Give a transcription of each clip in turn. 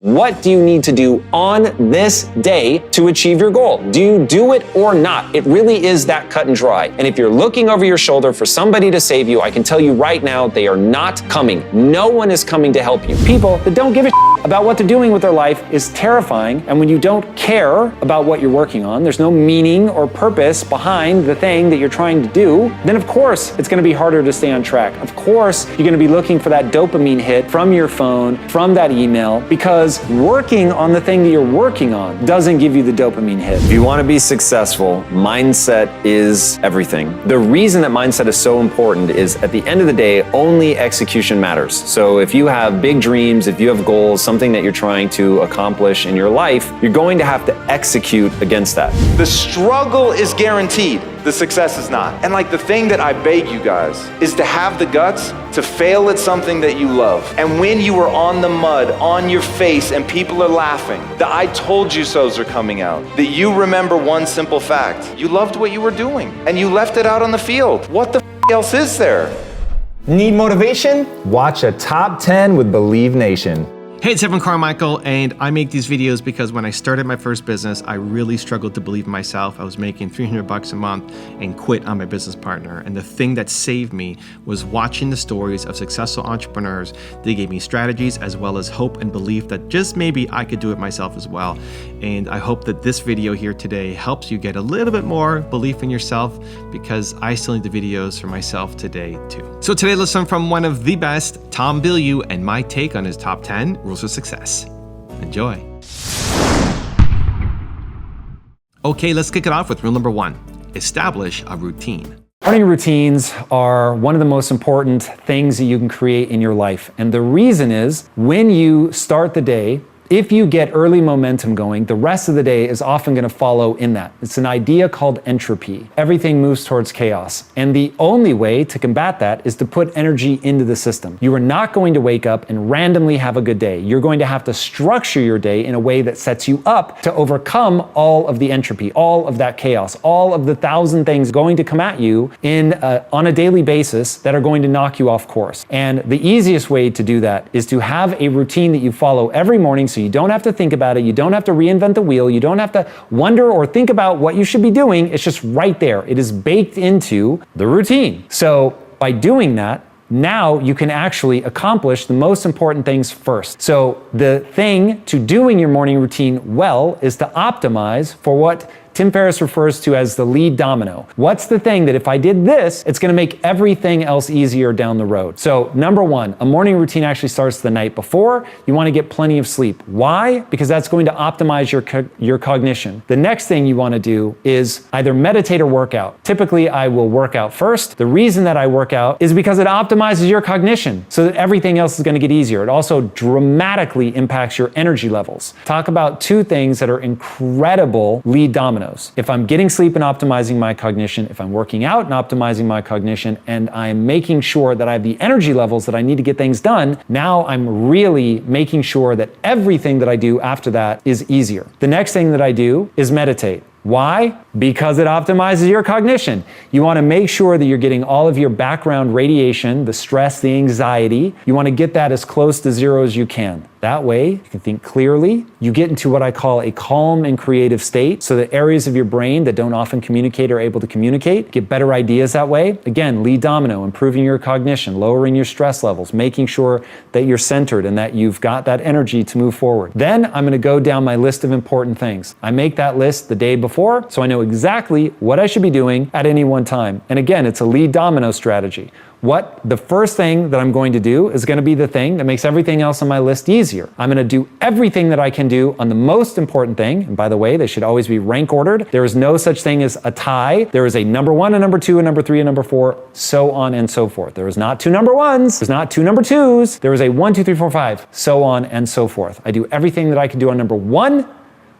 What do you need to do on this day to achieve your goal? Do you do it or not? It really is that cut and dry. And if you're looking over your shoulder for somebody to save you, I can tell you right now, they are not coming. No one is coming to help you. People that don't give a about what they're doing with their life is terrifying. And when you don't care about what you're working on, there's no meaning or purpose behind the thing that you're trying to do, then of course it's gonna be harder to stay on track. Of course, you're gonna be looking for that dopamine hit from your phone, from that email, because working on the thing that you're working on doesn't give you the dopamine hit. If you wanna be successful, mindset is everything. The reason that mindset is so important is at the end of the day, only execution matters. So if you have big dreams, if you have goals, something that you're trying to accomplish in your life, you're going to have to execute against that. The struggle is guaranteed. The success is not. And like the thing that I beg you guys is to have the guts to fail at something that you love. And when you are on the mud, on your face, and people are laughing, the I told you so's are coming out, that you remember one simple fact. You loved what you were doing and you left it out on the field. What the else is there? Need motivation? Watch a Top 10 with Believe Nation. Hey, it's everyone, Carmichael, and I make these videos because when I started my first business, I really struggled to believe in myself. I was making $300 a month and quit on my business partner. And the thing that saved me was watching the stories of successful entrepreneurs. They gave me strategies as well as hope and belief that just maybe I could do it myself as well. And I hope that this video here today helps you get a little bit more belief in yourself, because I still need the videos for myself today too. So today, let's learn from one of the best, Tom Bilyeu, and my take on his top 10 rules of success. Enjoy. Okay, let's kick it off with rule number 1. Establish a routine. Morning routines are one of the most important things that you can create in your life. And the reason is, when you start the day, if you get early momentum going, the rest of the day is often going to follow in that. It's an idea called entropy. Everything moves towards chaos. And the only way to combat that is to put energy into the system. You are not going to wake up and randomly have a good day. You're going to have to structure your day in a way that sets you up to overcome all of the entropy, all of that chaos, all of the 1,000 things going to come at you on a daily basis that are going to knock you off course. And the easiest way to do that is to have a routine that you follow every morning, so you don't have to think about it. You don't have to reinvent the wheel. You don't have to wonder or think about what you should be doing. It's just right there. It is baked into the routine. So by doing that, now you can actually accomplish the most important things first. So the thing to doing your morning routine well is to optimize for what Tim Ferriss refers to as the lead domino. What's the thing that if I did this, it's gonna make everything else easier down the road? So number 1, a morning routine actually starts the night before. You wanna get plenty of sleep. Why? Because that's going to optimize your cognition. The next thing you wanna do is either meditate or work out. Typically, I will work out first. The reason that I work out is because it optimizes your cognition so that everything else is gonna get easier. It also dramatically impacts your energy levels. Talk about 2 things that are incredible lead dominoes. If I'm getting sleep and optimizing my cognition, if I'm working out and optimizing my cognition, and I'm making sure that I have the energy levels that I need to get things done, now I'm really making sure that everything that I do after that is easier. The next thing that I do is meditate. Why? Because it optimizes your cognition. You want to make sure that you're getting all of your background radiation, the stress, the anxiety. You want to get that as close to zero as you can. That way, you can think clearly. You get into what I call a calm and creative state, so that areas of your brain that don't often communicate are able to communicate. Get better ideas that way. Again, lead domino, improving your cognition, lowering your stress levels, making sure that you're centered and that you've got that energy to move forward. Then I'm going to go down my list of important things. I make that list the day before, so I know exactly what I should be doing at any one time. And again, it's a lead domino strategy. The first thing that I'm going to do is going to be the thing that makes everything else on my list easier. I'm going to do everything that I can do on the most important thing. And by the way, they should always be rank ordered. There is no such thing as a tie. There is a number 1, a number 2, a number 3, a number 4, so on and so forth. There is not 2 number 1s. There's not 2 number 2s. There is a 1, 2, 3, 4, 5, so on and so forth. I do everything that I can do on number 1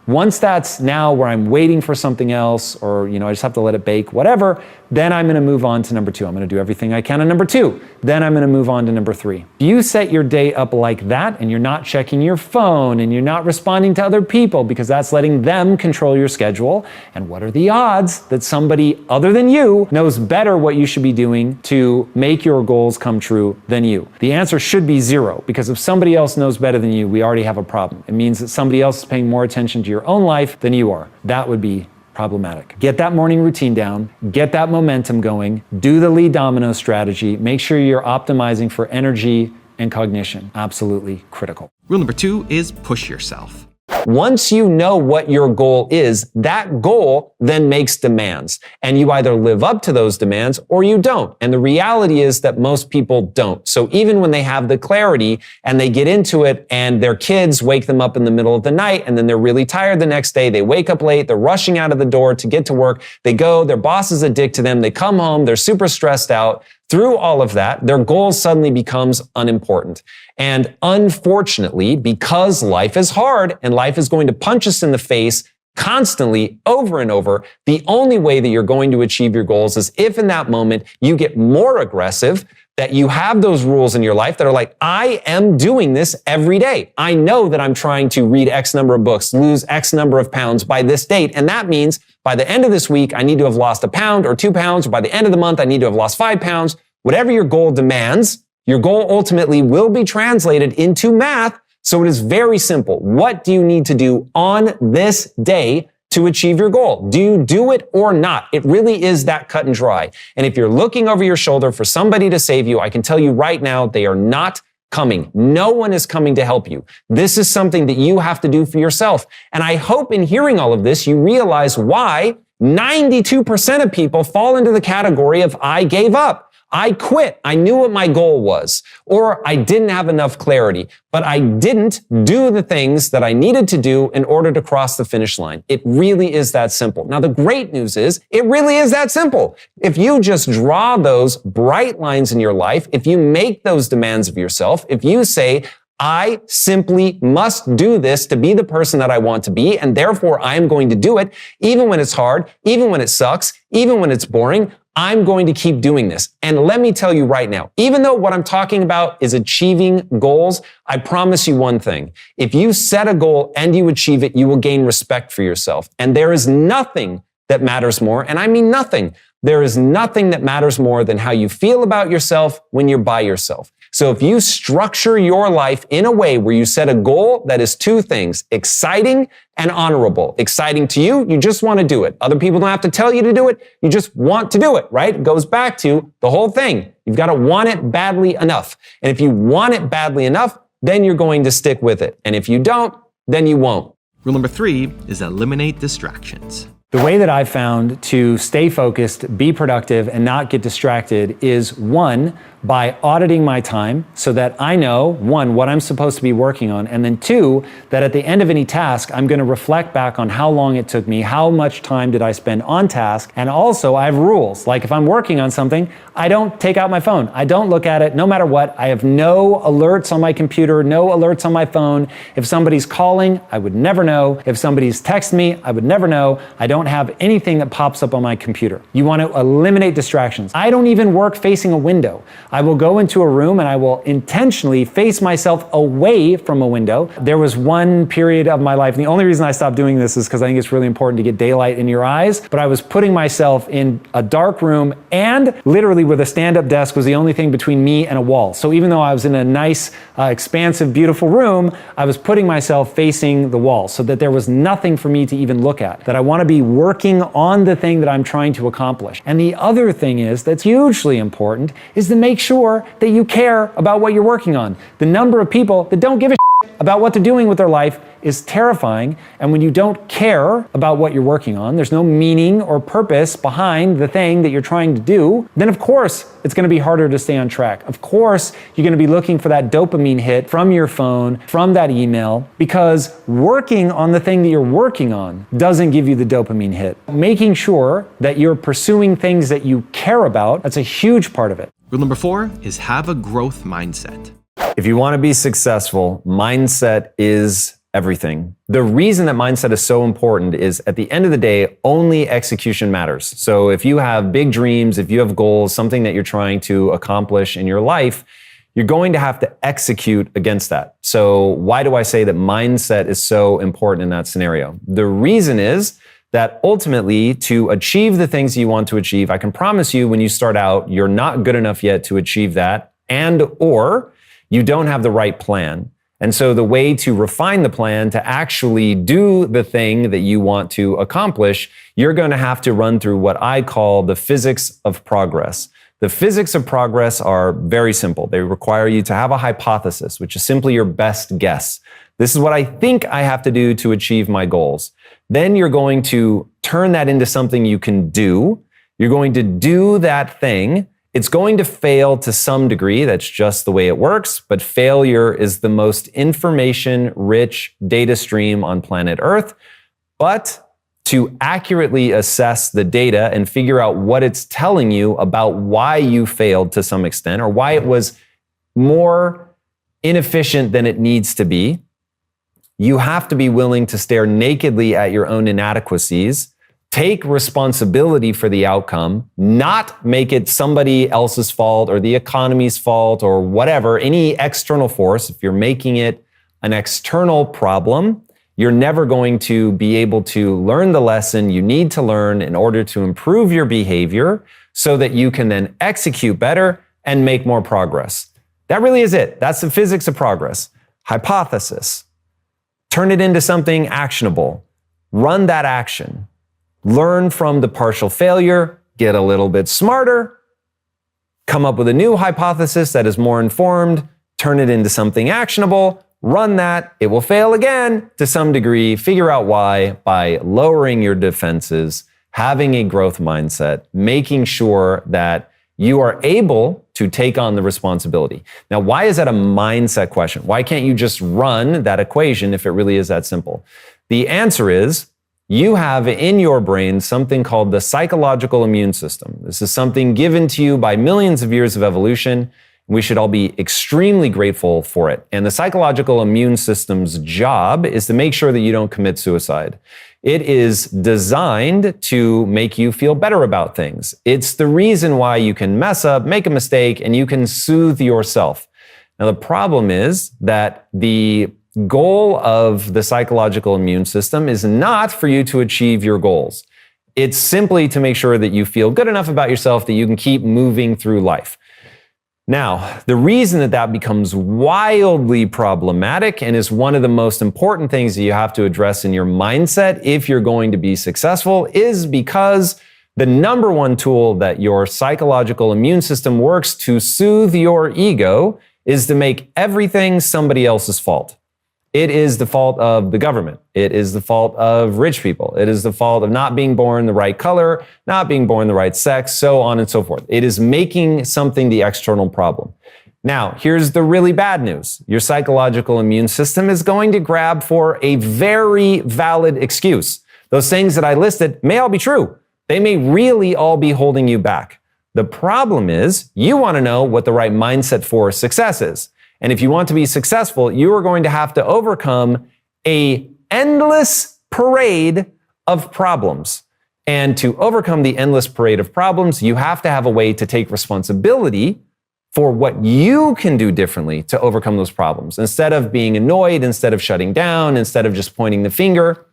Once that's now where I'm waiting for something else, or I just have to let it bake, whatever, then I'm gonna move on to number 2. I'm gonna do everything I can on number 2. Then I'm gonna move on to number 3. If you set your day up like that and you're not checking your phone and you're not responding to other people because that's letting them control your schedule, and what are the odds that somebody other than you knows better what you should be doing to make your goals come true than you? The answer should be 0, because if somebody else knows better than you, we already have a problem. It means that somebody else is paying more attention to your own life than you are. That would be problematic. Get that morning routine down, get that momentum going, do the lead domino strategy, make sure you're optimizing for energy and cognition. Absolutely critical. Rule number 2 is push yourself. Once you know what your goal is, that goal then makes demands. And you either live up to those demands or you don't. And the reality is that most people don't. So even when they have the clarity and they get into it and their kids wake them up in the middle of the night and then they're really tired the next day, they wake up late, they're rushing out of the door to get to work, they go, their boss is a dick to them, they come home, they're super stressed out. Through all of that, their goal suddenly becomes unimportant. And unfortunately, because life is hard and life is going to punch us in the face constantly over and over, the only way that you're going to achieve your goals is if in that moment you get more aggressive, that you have those rules in your life that are like, I am doing this every day. I know that I'm trying to read X number of books, lose X number of pounds by this date. And that means by the end of this week, I need to have lost 1 pound or 2 pounds, or by the end of the month, I need to have lost 5 pounds. Whatever your goal demands, your goal ultimately will be translated into math. So it is very simple. What do you need to do on this day to achieve your goal? Do you do it or not? It really is that cut and dry. And if you're looking over your shoulder for somebody to save you, I can tell you right now, they are not coming. No one is coming to help you. This is something that you have to do for yourself. And I hope in hearing all of this, you realize why 92% of people fall into the category of I gave up. I quit. I knew what my goal was, or I didn't have enough clarity, but I didn't do the things that I needed to do in order to cross the finish line. It really is that simple. Now, the great news is it really is that simple. If you just draw those bright lines in your life, if you make those demands of yourself, if you say, I simply must do this to be the person that I want to be, and therefore I am going to do it, even when it's hard, even when it sucks, even when it's boring, I'm going to keep doing this. And let me tell you right now, even though what I'm talking about is achieving goals, I promise you one thing. If you set a goal and you achieve it, you will gain respect for yourself. And there is nothing that matters more, and I mean nothing. There is nothing that matters more than how you feel about yourself when you're by yourself. So if you structure your life in a way where you set a goal that is 2 things, exciting and honorable. Exciting to you, you just want to do it. Other people don't have to tell you to do it. You just want to do it, right? It goes back to the whole thing. You've got to want it badly enough. And if you want it badly enough, then you're going to stick with it. And if you don't, then you won't. Rule number 3 is eliminate distractions. The way that I've found to stay focused, be productive, and not get distracted is 1, by auditing my time so that I know, 1, what I'm supposed to be working on, and then 2, that at the end of any task, I'm going to reflect back on how long it took me, how much time did I spend on task, and also I have rules. Like if I'm working on something, I don't take out my phone. I don't look at it no matter what. I have no alerts on my computer, no alerts on my phone. If somebody's calling, I would never know. If somebody's texting me, I would never know. I don't have anything that pops up on my computer. You want to eliminate distractions. I don't even work facing a window. I will go into a room and I will intentionally face myself away from a window. There was one period of my life, and the only reason I stopped doing this is because I think it's really important to get daylight in your eyes, but I was putting myself in a dark room and literally with a stand-up desk was the only thing between me and a wall. So even though I was in a nice, expansive, beautiful room, I was putting myself facing the wall so that there was nothing for me to even look at, that I want to be working on the thing that I'm trying to accomplish. And the other thing is that's hugely important is to make sure that you care about what you're working on. The number of people that don't give a shit about what they're doing with their life is terrifying. And when you don't care about what you're working on, there's no meaning or purpose behind the thing that you're trying to do, then of course it's going to be harder to stay on track. Of course, you're going to be looking for that dopamine hit from your phone, from that email, because working on the thing that you're working on doesn't give you the dopamine hit. Making sure that you're pursuing things that you care about, that's a huge part of it. Rule number 4 is have a growth mindset. If you want to be successful, mindset is everything. The reason that mindset is so important is at the end of the day, only execution matters. So if you have big dreams, if you have goals, something that you're trying to accomplish in your life, you're going to have to execute against that. So why do I say that mindset is so important in that scenario? The reason is that ultimately to achieve the things you want to achieve, I can promise you when you start out, you're not good enough yet to achieve that, and or you don't have the right plan. And so the way to refine the plan to actually do the thing that you want to accomplish, you're going to have to run through what I call the physics of progress. The physics of progress are very simple. They require you to have a hypothesis, which is simply your best guess. This is what I think I have to do to achieve my goals. Then you're going to turn that into something you can do. You're going to do that thing. It's going to fail to some degree. That's just the way it works. But failure is the most information-rich data stream on planet Earth. But to accurately assess the data and figure out what it's telling you about why you failed to some extent or why it was more inefficient than it needs to be, you have to be willing to stare nakedly at your own inadequacies, take responsibility for the outcome, not make it somebody else's fault or the economy's fault or whatever, any external force. If you're making it an external problem, you're never going to be able to learn the lesson you need to learn in order to improve your behavior so that you can then execute better and make more progress. That really is it. That's the physics of progress. Hypothesis. Turn it into something actionable. Run that action. Learn from the partial failure, get a little bit smarter, come up with a new hypothesis that is more informed, turn it into something actionable, run that, it will fail again to some degree, figure out why by lowering your defenses, having a growth mindset, making sure that you are able to take on the responsibility. Now, why is that a mindset question? Why can't you just run that equation if it really is that simple? The answer is, you have in your brain something called the psychological immune system. This is something given to you by millions of years of evolution. We should all be extremely grateful for it. And the psychological immune system's job is to make sure that you don't commit suicide. It is designed to make you feel better about things. It's the reason why you can mess up, make a mistake, and you can soothe yourself. Now, the problem is that the goal of the psychological immune system is not for you to achieve your goals. It's simply to make sure that you feel good enough about yourself that you can keep moving through life. Now, the reason that that becomes wildly problematic and is one of the most important things that you have to address in your mindset if you're going to be successful is because the number one tool that your psychological immune system works to soothe your ego is to make everything somebody else's fault. It is the fault of the government. It is the fault of rich people. It is the fault of not being born the right color, not being born the right sex, so on and so forth. It is making something the external problem. Now, here's the really bad news. Your psychological immune system is going to grab for a very valid excuse. Those things that I listed may all be true. They may really all be holding you back. The problem is you want to know what the right mindset for success is. And if you want to be successful, you are going to have to overcome an endless parade of problems. And to overcome the endless parade of problems, you have to have a way to take responsibility for what you can do differently to overcome those problems. Instead of being annoyed, instead of shutting down, instead of just pointing the finger,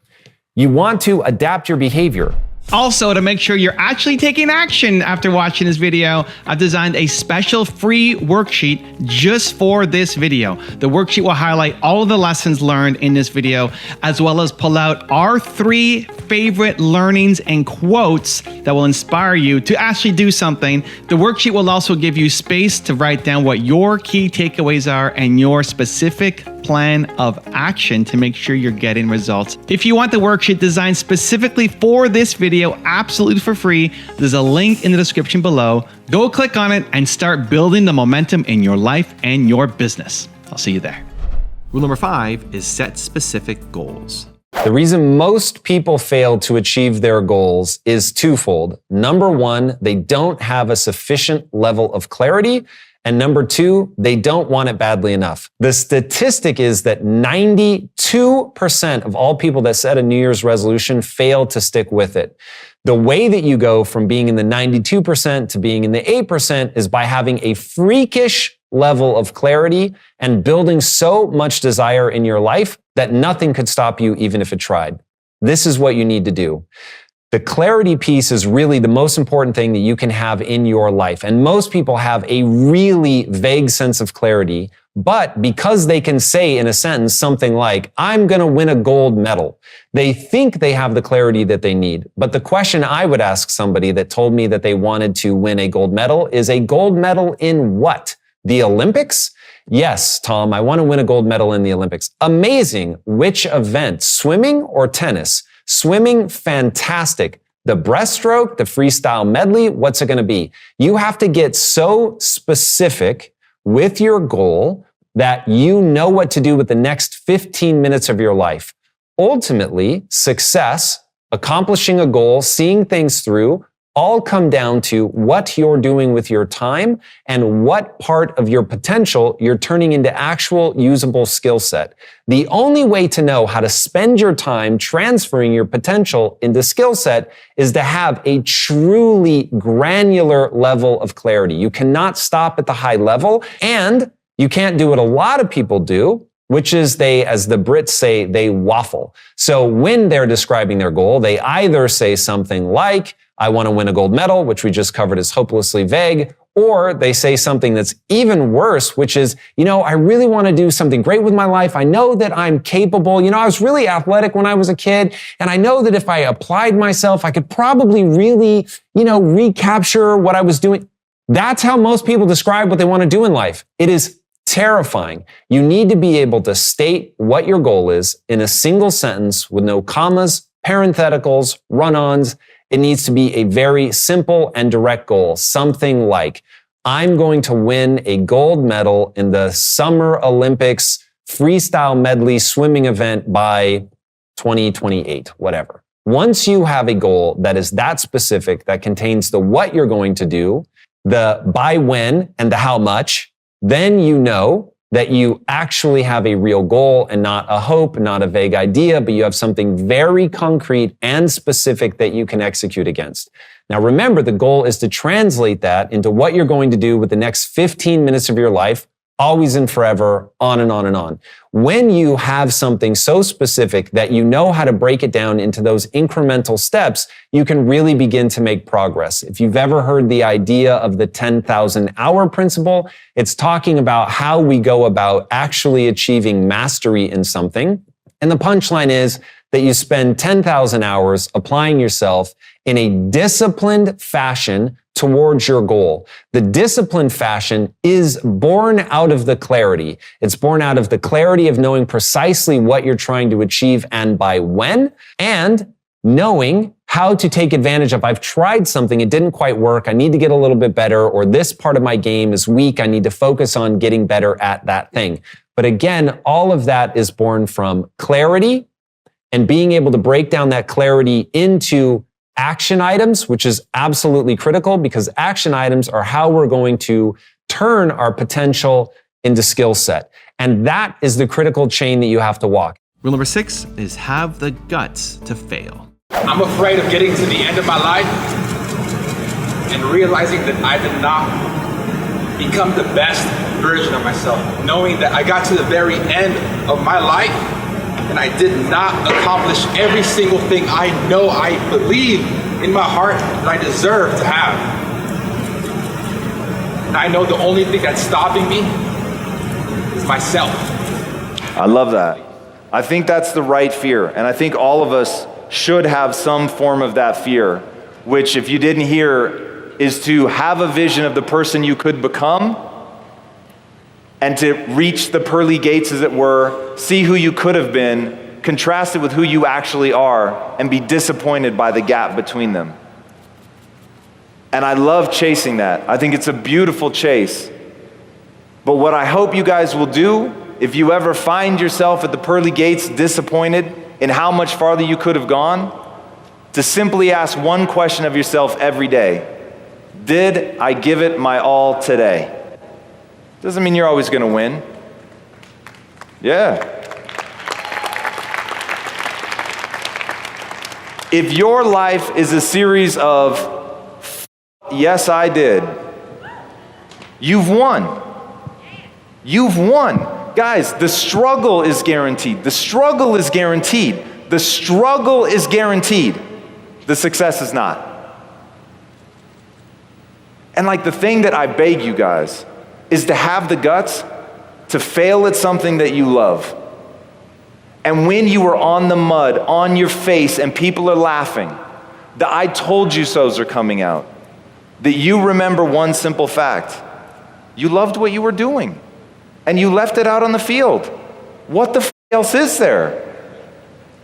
you want to adapt your behavior. Also, to make sure you're actually taking action after watching this video, I've designed a special free worksheet just for this video. The worksheet will highlight all of the lessons learned in this video, as well as pull out our 3 favorite learnings and quotes that will inspire you to actually do something. The worksheet will also give you space to write down what your key takeaways are and your specific plan of action to make sure you're getting results. If you want the worksheet designed specifically for this video, absolutely for free, there's a link in the description below. Go click on it and start building the momentum in your life and your business. I'll see you there. Rule number 5 is set specific goals. The reason most people fail to achieve their goals is twofold. Number one, they don't have a sufficient level of clarity. And number two, they don't want it badly enough. The statistic is that 92% of all people that set a New Year's resolution fail to stick with it. The way that you go from being in the 92% to being in the 8% is by having a freakish level of clarity and building so much desire in your life that nothing could stop you even if it tried. This is what you need to do. The clarity piece is really the most important thing that you can have in your life. And most people have a really vague sense of clarity, but because they can say in a sentence something like, I'm going to win a gold medal, they think they have the clarity that they need. But the question I would ask somebody that told me that they wanted to win a gold medal is, a gold medal in what? The Olympics? Yes, Tom, I want to win a gold medal in the Olympics. Amazing. Which event? Swimming or tennis? Swimming, fantastic. The breaststroke, the freestyle medley, what's it going to be? You have to get so specific with your goal that you know what to do with the next 15 minutes of your life. Ultimately, success, accomplishing a goal, seeing things through, all come down to what you're doing with your time and what part of your potential you're turning into actual usable skill set. The only way to know how to spend your time transferring your potential into skill set is to have a truly granular level of clarity. You cannot stop at the high level, and you can't do what a lot of people do, which is they, as the Brits say, they waffle. So when they're describing their goal, they either say something like, I want to win a gold medal, which we just covered as hopelessly vague, or they say something that's even worse, which is, I really want to do something great with my life. I know that I'm capable. I was really athletic when I was a kid, and I know that if I applied myself, I could probably really, recapture what I was doing. That's how most people describe what they want to do in life. It is terrifying. You need to be able to state what your goal is in a single sentence with no commas, parentheticals, run-ons. It needs to be a very simple and direct goal. Something like, I'm going to win a gold medal in the Summer Olympics freestyle medley swimming event by 2028, whatever. Once you have a goal that is that specific, that contains the what you're going to do, the by when, and the how much, then you know that you actually have a real goal and not a hope, not a vague idea, but you have something very concrete and specific that you can execute against. Now remember, the goal is to translate that into what you're going to do with the next 15 minutes of your life, always and forever, on and on and on. When you have something so specific that you know how to break it down into those incremental steps, you can really begin to make progress. If you've ever heard the idea of the 10,000 hour principle, it's talking about how we go about actually achieving mastery in something. And the punchline is that you spend 10,000 hours applying yourself in a disciplined fashion towards your goal. The disciplined fashion is born out of the clarity. It's born out of the clarity of knowing precisely what you're trying to achieve and by when, and knowing how to take advantage of, I've tried something, it didn't quite work, I need to get a little bit better, or this part of my game is weak, I need to focus on getting better at that thing. But again, all of that is born from clarity and being able to break down that clarity into action items, which is absolutely critical because action items are how we're going to turn our potential into skill set. And that is the critical chain that you have to walk. Rule number 6 is have the guts to fail. I'm afraid of getting to the end of my life and realizing that I did not become the best version of myself, knowing that I got to the very end of my life and I did not accomplish every single thing I know I believe in my heart that I deserve to have. And I know the only thing that's stopping me is myself. I love that. I think that's the right fear. And I think all of us should have some form of that fear, which, if you didn't hear, is to have a vision of the person you could become and to reach the pearly gates, as it were, see who you could have been, contrast it with who you actually are, and be disappointed by the gap between them. And I love chasing that. I think it's a beautiful chase. But what I hope you guys will do, if you ever find yourself at the pearly gates disappointed in how much farther you could have gone, to simply ask one question of yourself every day. Did I give it my all today? Doesn't mean you're always gonna win. Yeah. If your life is a series of yes, I did, you've won. You've won. Guys, the struggle is guaranteed. The struggle is guaranteed. The struggle is guaranteed. The success is not. And like the thing that I beg you guys is to have the guts to fail at something that you love. And when you are on the mud, on your face, and people are laughing, the I told you so's are coming out, that you remember one simple fact. You loved what you were doing, and you left it out on the field. What the else is there?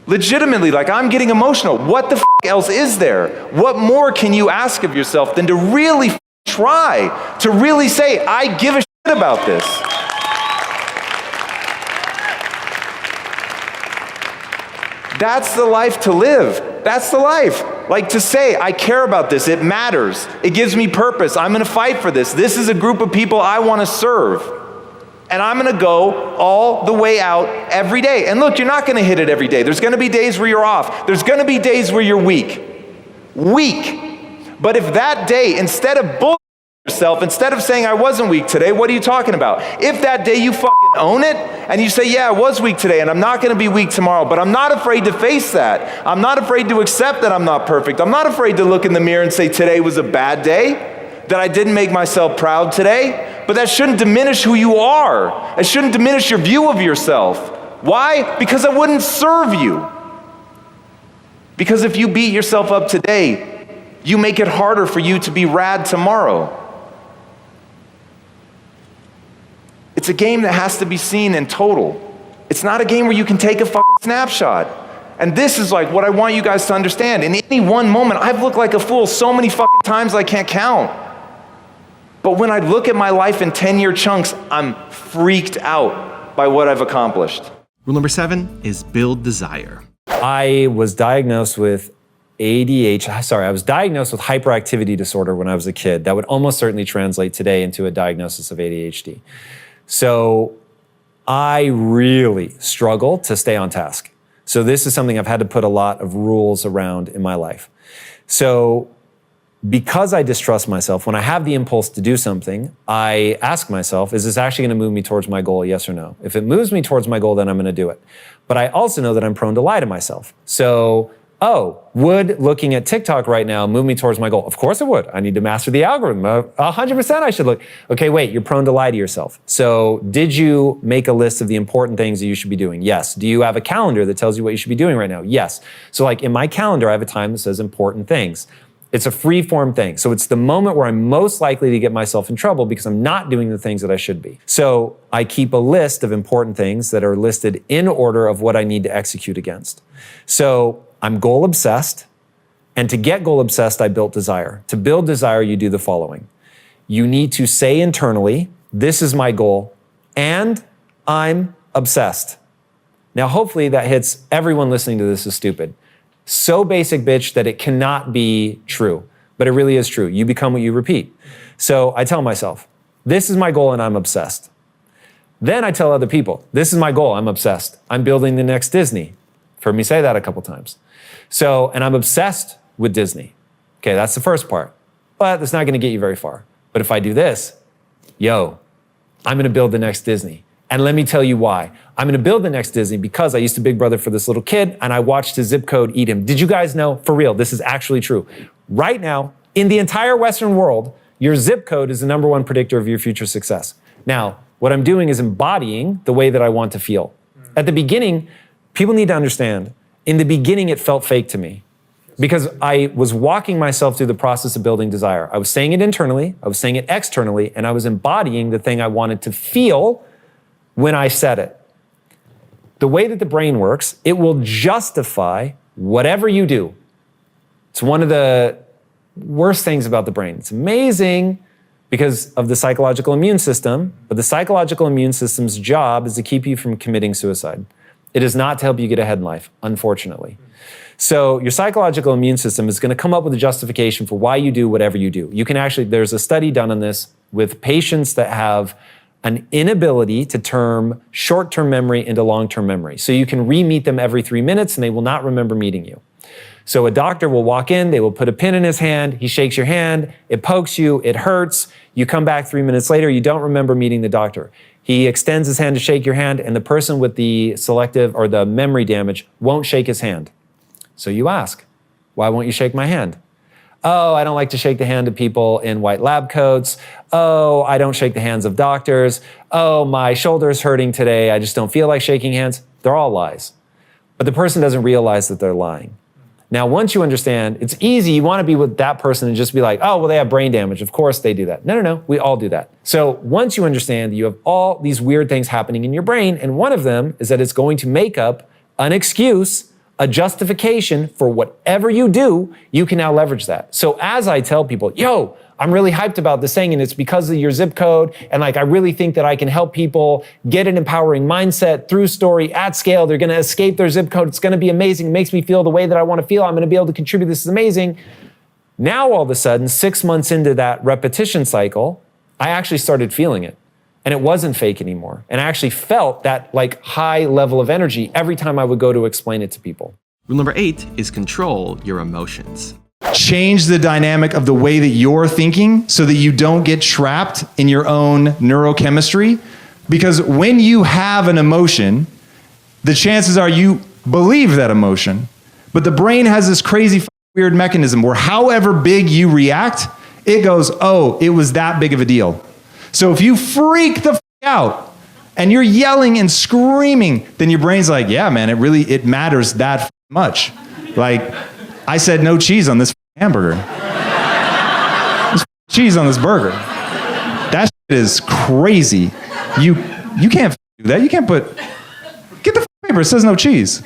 Legitimately, like I'm getting emotional. What the else is there? What more can you ask of yourself than to really try, to really say, I give a shit about this? That's the life to live. That's the life. Like to say, I care about this. It matters. It gives me purpose. I'm going to fight for this. This is a group of people I want to serve. And I'm going to go all the way out every day. And look, you're not going to hit it every day. There's going to be days where you're off. There's going to be days where you're weak. Weak. But if that day, instead of bullshitting yourself, instead of saying I wasn't weak today, what are you talking about? If that day you fucking own it and you say, yeah, I was weak today and I'm not going to be weak tomorrow, but I'm not afraid to face that. I'm not afraid to accept that I'm not perfect. I'm not afraid to look in the mirror and say today was a bad day, that I didn't make myself proud today, but that shouldn't diminish who you are. It shouldn't diminish your view of yourself. Why? Because it wouldn't serve you. Because if you beat yourself up today, you make it harder for you to be rad tomorrow. It's a game that has to be seen in total. It's not a game where you can take a fucking snapshot. And this is like what I want you guys to understand. In any one moment, I've looked like a fool so many fucking times I can't count. But when I look at my life in 10-year chunks, I'm freaked out by what I've accomplished. Rule number 7 is build desire. I was diagnosed with I was diagnosed with hyperactivity disorder when I was a kid. That would almost certainly translate today into a diagnosis of ADHD. So I really struggle to stay on task. So this is something I've had to put a lot of rules around in my life. So because I distrust myself, when I have the impulse to do something, I ask myself, is this actually going to move me towards my goal, yes or no? If it moves me towards my goal, then I'm going to do it. But I also know that I'm prone to lie to myself. So, would looking at TikTok right now move me towards my goal? Of course it would. I need to master the algorithm. 100% I should look. Okay, wait, you're prone to lie to yourself. So did you make a list of the important things that you should be doing? Yes. Do you have a calendar that tells you what you should be doing right now? Yes. So like in my calendar, I have a time that says important things. It's a free form thing. So it's the moment where I'm most likely to get myself in trouble because I'm not doing the things that I should be. So I keep a list of important things that are listed in order of what I need to execute against. So I'm goal obsessed. And to get goal obsessed, I built desire. To build desire, you do the following. You need to say internally, this is my goal, and I'm obsessed. Now, hopefully that hits everyone listening to this is stupid. So basic, bitch, that it cannot be true, but it really is true. You become what you repeat. So I tell myself, this is my goal and I'm obsessed. Then I tell other people, this is my goal, I'm obsessed. I'm building the next Disney. You've heard me say that a couple times. So, and I'm obsessed with Disney. Okay, that's the first part, but that's not gonna get you very far. But if I do this, I'm gonna build the next Disney. And let me tell you why. I'm gonna build the next Disney because I used to Big Brother for this little kid and I watched his zip code eat him. Did you guys know, for real, this is actually true. Right now, in the entire Western world, your zip code is the #1 predictor of your future success. Now, what I'm doing is embodying the way that I want to feel. At the beginning, people need to understand, in the beginning, it felt fake to me because I was walking myself through the process of building desire. I was saying it internally, I was saying it externally, and I was embodying the thing I wanted to feel when I said it. The way that the brain works, it will justify whatever you do. It's one of the worst things about the brain. It's amazing because of the psychological immune system, but the psychological immune system's job is to keep you from committing suicide. It is not to help you get ahead in life, unfortunately. So your psychological immune system is going to come up with a justification for why you do whatever you do. You can actually, there's a study done on this with patients that have an inability to turn short-term memory into long-term memory. So you can re-meet them every 3 minutes and they will not remember meeting you. So a doctor will walk in, they will put a pin in his hand, he shakes your hand, it pokes you, it hurts, you come back 3 minutes later, you don't remember meeting the doctor. He extends his hand to shake your hand and the person with the selective or the memory damage won't shake his hand. So you ask, why won't you shake my hand? Oh, I don't like to shake the hand of people in white lab coats. Oh, I don't shake the hands of doctors. Oh, my shoulder's hurting today, I just don't feel like shaking hands. They're all lies. But the person doesn't realize that they're lying. Now, once you understand, it's easy, you want to be with that person and just be like, oh, well, they have brain damage. Of course they do that. No, we all do that. So once you understand that you have all these weird things happening in your brain, and one of them is that it's going to make up an excuse, a justification for whatever you do, you can now leverage that. So as I tell people, yo, I'm really hyped about this thing and it's because of your zip code. And like, I really think that I can help people get an empowering mindset through story at scale. They're going to escape their zip code. It's going to be amazing. It makes me feel the way that I want to feel. I'm going to be able to contribute. This is amazing. Now, all of a sudden, 6 months into that repetition cycle, I actually started feeling it. And it wasn't fake anymore. And I actually felt that like high level of energy every time I would go to explain it to people. Rule number 8 is control your emotions. Change the dynamic of the way that you're thinking so that you don't get trapped in your own neurochemistry. Because when you have an emotion, the chances are you believe that emotion, but the brain has this crazy weird mechanism where however big you react, it goes, oh, it was that big of a deal. So if you freak the out and you're yelling and screaming, then your brain's like, yeah, man, it matters that much. Like, I said no cheese on this hamburger. There's cheese on this burger. That shit is crazy. You can't do that. You can't get the paper, it says no cheese.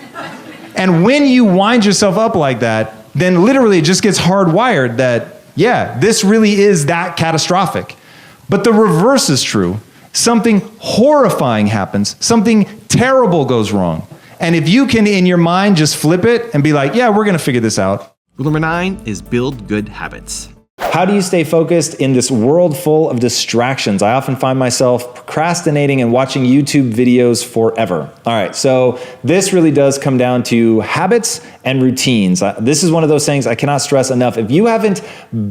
And when you wind yourself up like that, then literally it just gets hardwired that, yeah, this really is that catastrophic. But the reverse is true. Something horrifying happens. Something terrible goes wrong. And if you can, in your mind, just flip it and be like, yeah, we're going to figure this out. Rule number 9 is build good habits. How do you stay focused in this world full of distractions? I often find myself procrastinating and watching YouTube videos forever. All right, so this really does come down to habits and routines. This is one of those things I cannot stress enough. If you haven't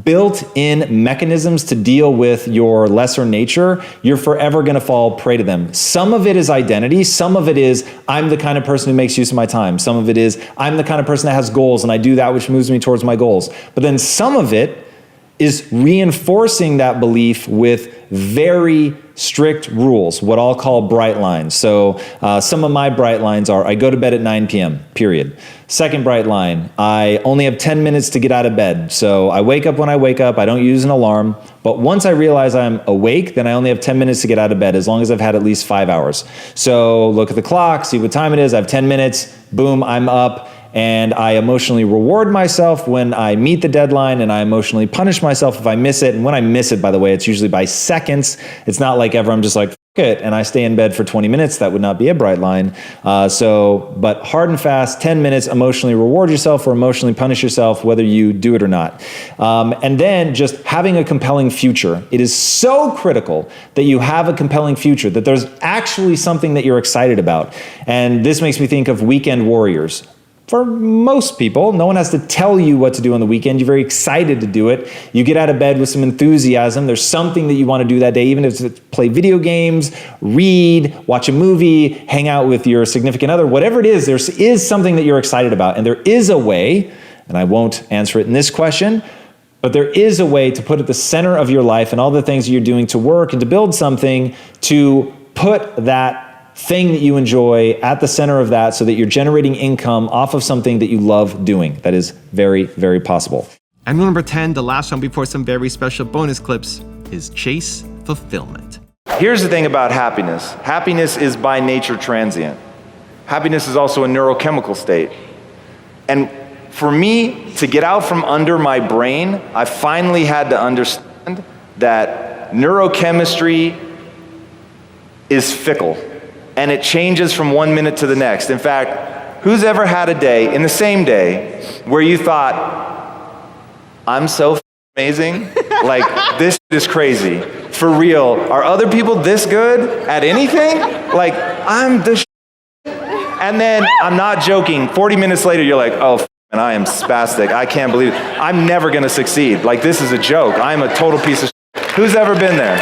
built in mechanisms to deal with your lesser nature, you're forever gonna fall prey to them. Some of it is identity. Some of it is, I'm the kind of person who makes use of my time. Some of it is, I'm the kind of person that has goals and I do that which moves me towards my goals. But then some of it is reinforcing that belief with very strict rules, what I'll call bright lines. So some of my bright lines are, I go to bed at 9 p.m., period. Second bright line, I only have 10 minutes to get out of bed. So I wake up when I wake up, I don't use an alarm, but once I realize I'm awake, then I only have 10 minutes to get out of bed, as long as I've had at least 5 hours. So look at the clock, see what time it is, I have 10 minutes, boom, I'm up. And I emotionally reward myself when I meet the deadline, and I emotionally punish myself if I miss it. And when I miss it, by the way, it's usually by seconds. It's not like ever I'm just like, fuck it, and I stay in bed for 20 minutes. That would not be a bright line. But hard and fast, 10 minutes, emotionally reward yourself or emotionally punish yourself, whether you do it or not. And then just having a compelling future. It is so critical that you have a compelling future, that there's actually something that you're excited about. And this makes me think of weekend warriors. For most people, no one has to tell you what to do on the weekend. You're very excited to do it. You get out of bed with some enthusiasm. There's something that you want to do that day, even if it's play video games, read, watch a movie, hang out with your significant other, whatever it is, there is something that you're excited about. And there is a way, and I won't answer it in this question, but there is a way to put at the center of your life and all the things you're doing to work and to build something, to put that thing that you enjoy at the center of that so that you're generating income off of something that you love doing. That is very, very possible. And rule number 10, the last one before some very special bonus clips, is chase fulfillment. Here's the thing about happiness. Happiness is by nature transient. Happiness is also a neurochemical state. And for me to get out from under my brain, I finally had to understand that neurochemistry is fickle. And it changes from 1 minute to the next. In fact, who's ever had a day, in the same day, where you thought, I'm so amazing, like this is crazy. For real, are other people this good at anything? Like, I'm the And then, I'm not joking, 40 minutes later, you're like, oh, and I am spastic. I can't believe it. I'm never gonna succeed. Like, this is a joke. I'm a total piece of Who's ever been there?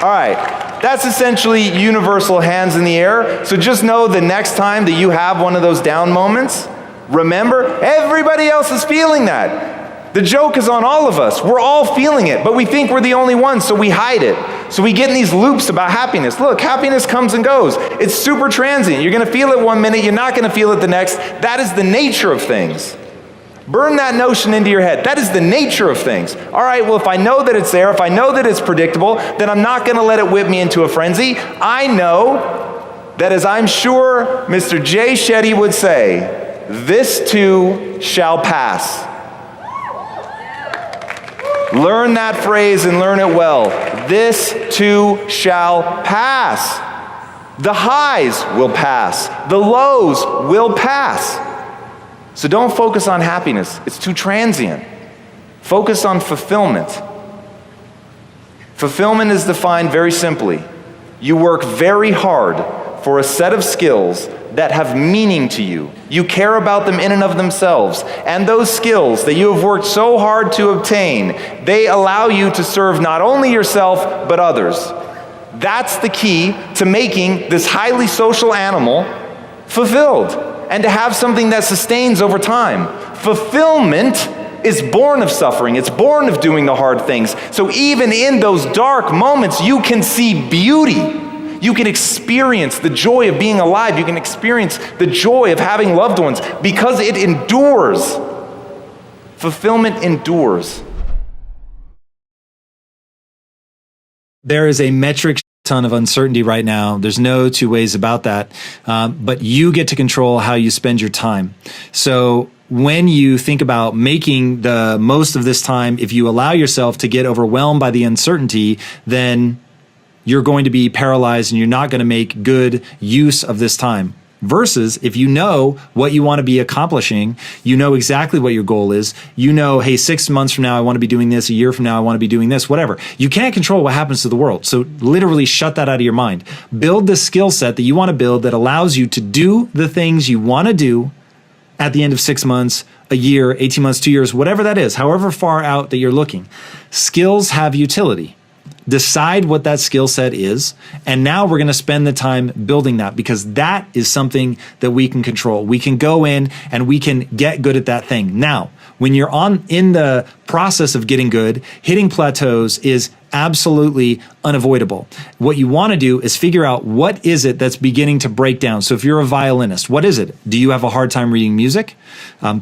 All right, that's essentially universal hands in the air. So just know the next time that you have one of those down moments, remember, everybody else is feeling that. The joke is on all of us. We're all feeling it, but we think we're the only ones, so we hide it. So we get in these loops about happiness. Look, happiness comes and goes. It's super transient. You're gonna feel it one minute, you're not gonna feel it the next. That is the nature of things. Burn that notion into your head. That is the nature of things. All right, well, if I know that it's there, if I know that it's predictable, then I'm not gonna let it whip me into a frenzy. I know that, as I'm sure Mr. Jay Shetty would say, this too shall pass. Learn that phrase and learn it well. This too shall pass. The highs will pass. The lows will pass. So don't focus on happiness. It's too transient. Focus on fulfillment. Fulfillment is defined very simply. You work very hard for a set of skills that have meaning to you. You care about them in and of themselves. And those skills that you have worked so hard to obtain, they allow you to serve not only yourself, but others. That's the key to making this highly social animal fulfilled and to have something that sustains over time. Fulfillment is born of suffering. It's born of doing the hard things. So even in those dark moments, you can see beauty. You can experience the joy of being alive. You can experience the joy of having loved ones because it endures. Fulfillment endures. There is a metric ton of uncertainty right now. There's no two ways about that. But you get to control how you spend your time. So when you think about making the most of this time, if you allow yourself to get overwhelmed by the uncertainty, then you're going to be paralyzed and you're not going to make good use of this time. Versus if you know what you want to be accomplishing, you know exactly what your goal is. You know, hey, 6 months from now, I want to be doing this. A year from now, I want to be doing this, whatever. You can't control what happens to the world. So literally shut that out of your mind. Build the skill set that you want to build that allows you to do the things you want to do at the end of 6 months, a year, 18 months, 2 years, whatever that is, however far out that you're looking. Skills have utility. Decide what that skill set is, and now we're going to spend the time building that because that is something that we can control. We can go in and we can get good at that thing. Now, when you're in the process of getting good, hitting plateaus is absolutely unavoidable. What you want to do is figure out what is it that's beginning to break down. So if you're a violinist, what is it? Do you have a hard time reading music?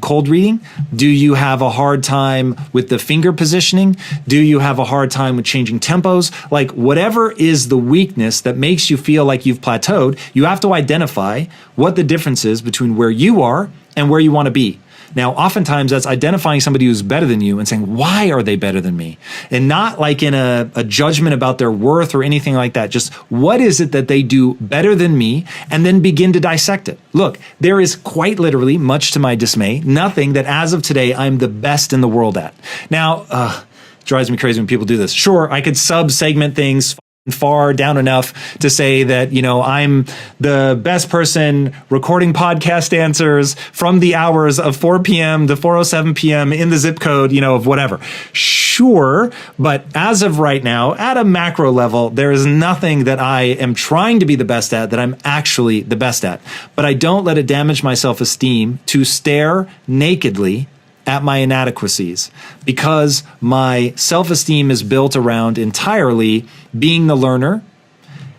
Cold reading? Do you have a hard time with the finger positioning? Do you have a hard time with changing tempos? Like whatever is the weakness that makes you feel like you've plateaued, you have to identify what the difference is between where you are and where you want to be. Now, oftentimes that's identifying somebody who's better than you and saying, why are they better than me? And not like in a judgment about their worth or anything like that. Just what is it that they do better than me? And then begin to dissect it. Look, there is quite literally, much to my dismay, nothing that as of today I'm the best in the world at. Now, drives me crazy when people do this. Sure, I could sub-segment things far down enough to say that, you know, I'm the best person recording podcast answers from the hours of 4 p.m. to 4:07 p.m. in the zip code, you know, of whatever. Sure, but as of right now, at a macro level, there is nothing that I am trying to be the best at that I'm actually the best at. But I don't let it damage my self-esteem to stare nakedly at my inadequacies because my self-esteem is built around entirely being the learner,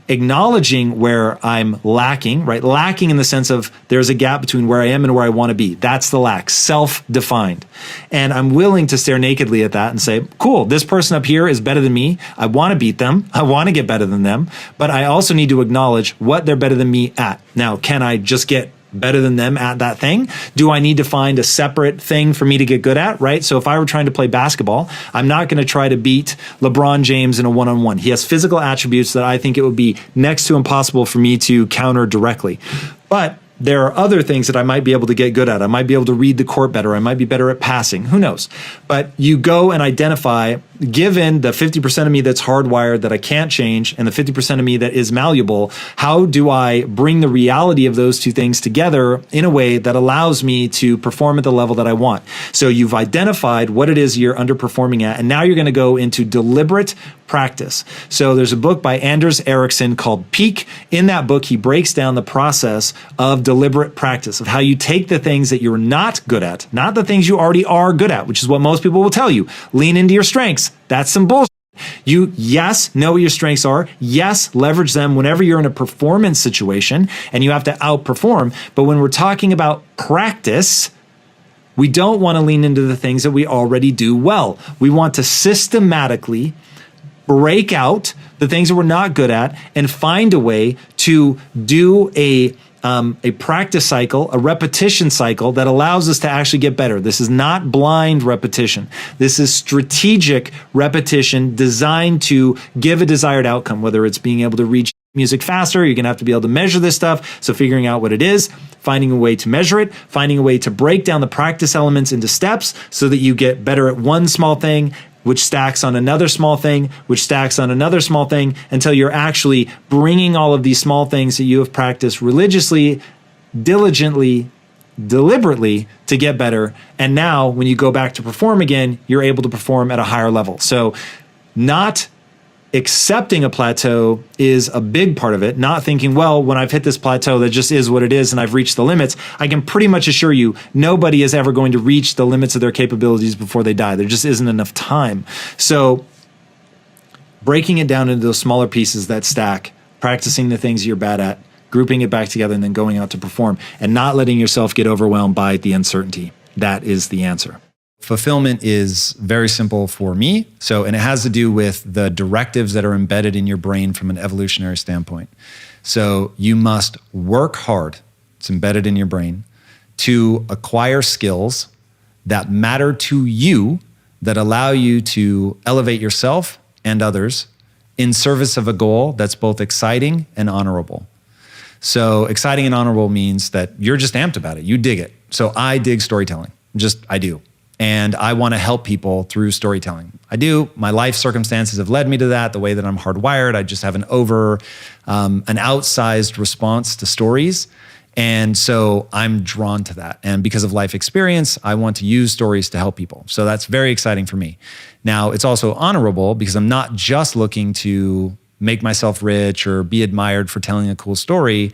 acknowledging where I'm lacking, right? Lacking in the sense of there's a gap between where I am and where I want to be. That's the lack, self-defined. And I'm willing to stare nakedly at that and say, cool, this person up here is better than me. I want to beat them. I want to get better than them. But I also need to acknowledge what they're better than me at. Now, can I just get better than them at that thing? Do I need to find a separate thing for me to get good at, right? So if I were trying to play basketball, I'm not going to try to beat LeBron James in a one-on-one. He has physical attributes that I think it would be next to impossible for me to counter directly. But there are other things that I might be able to get good at. I might be able to read the court better. I might be better at passing. Who knows? But you go and identify given the 50% of me that's hardwired that I can't change and the 50% of me that is malleable, how do I bring the reality of those two things together in a way that allows me to perform at the level that I want? So you've identified what it is you're underperforming at, and now you're going to go into deliberate practice. So there's a book by Anders Ericsson called Peak. In that book, he breaks down the process of deliberate practice, of how you take the things that you're not good at, not the things you already are good at, which is what most people will tell you. Lean into your strengths. That's some bullshit. You, yes, know what your strengths are. Yes, leverage them whenever you're in a performance situation and you have to outperform. But when we're talking about practice, we don't want to lean into the things that we already do well. We want to systematically break out the things that we're not good at and find a way to do a practice cycle, a repetition cycle that allows us to actually get better. This is not blind repetition. This is strategic repetition designed to give a desired outcome, whether it's being able to reach music faster. You're going to have to be able to measure this stuff. So figuring out what it is, finding a way to measure it, finding a way to break down the practice elements into steps so that you get better at one small thing, which stacks on another small thing, which stacks on another small thing, until you're actually bringing all of these small things that you have practiced religiously, diligently, deliberately to get better. And now when you go back to perform again, you're able to perform at a higher level. So not accepting a plateau is a big part of it. Not thinking, well, when I've hit this plateau, that just is what it is and I've reached the limits. I can pretty much assure you, nobody is ever going to reach the limits of their capabilities before they die. There just isn't enough time. So breaking it down into those smaller pieces that stack, practicing the things you're bad at, grouping it back together, and then going out to perform, and not letting yourself get overwhelmed by the uncertainty. That is the answer. Fulfillment is very simple for me. And it has to do with the directives that are embedded in your brain from an evolutionary standpoint. So you must work hard, it's embedded in your brain, to acquire skills that matter to you, that allow you to elevate yourself and others in service of a goal that's both exciting and honorable. So exciting and honorable means that you're just amped about it. You dig it. So I dig storytelling. I do. And I want to help people through storytelling. I do. My life circumstances have led me to that. The way that I'm hardwired, I just have an outsized response to stories. And so I'm drawn to that. And because of life experience, I want to use stories to help people. So that's very exciting for me. Now, it's also honorable because I'm not just looking to make myself rich or be admired for telling a cool story.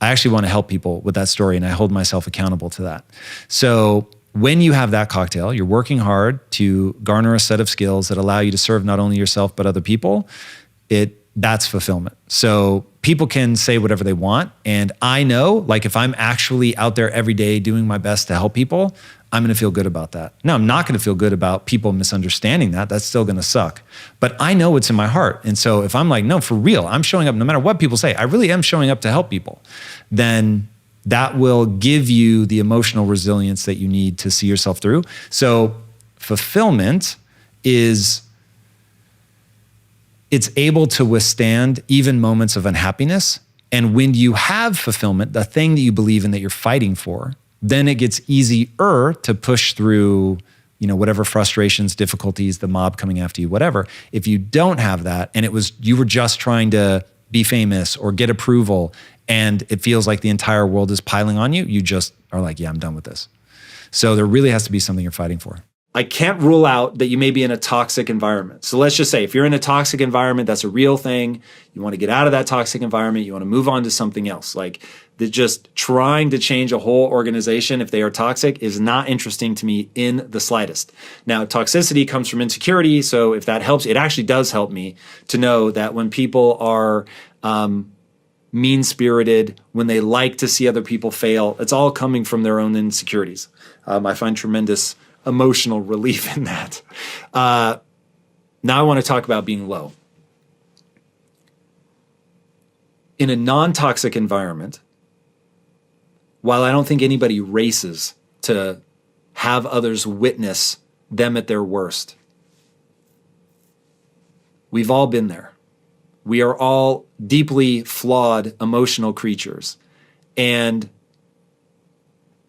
I actually want to help people with that story, and I hold myself accountable to that. So when you have that cocktail, you're working hard to garner a set of skills that allow you to serve not only yourself, but other people. That's fulfillment. So people can say whatever they want. And I know, like, if I'm actually out there every day doing my best to help people, I'm going to feel good about that. Now, I'm not going to feel good about people misunderstanding that. That's still going to suck. But I know what's in my heart. And so if I'm like, no, for real, I'm showing up no matter what people say, I really am showing up to help people, then that will give you the emotional resilience that you need to see yourself through. So fulfillment is, it's able to withstand even moments of unhappiness. And when you have fulfillment, the thing that you believe in that you're fighting for, then it gets easier to push through, whatever frustrations, difficulties, the mob coming after you, whatever. If you don't have that, and you were just trying to be famous or get approval, and it feels like the entire world is piling on you, you just are like, yeah, I'm done with this. So there really has to be something you're fighting for. I can't rule out that you may be in a toxic environment. So let's just say if you're in a toxic environment, that's a real thing. You want to get out of that toxic environment. You want to move on to something else. Like, just trying to change a whole organization if they are toxic is not interesting to me in the slightest. Now, toxicity comes from insecurity. So if that helps, it actually does help me to know that when people are mean-spirited, when they like to see other people fail, it's all coming from their own insecurities. I find tremendous emotional relief in that. Now I want to talk about being low. In a non-toxic environment, while I don't think anybody races to have others witness them at their worst, we've all been there. We are all deeply flawed, emotional creatures. And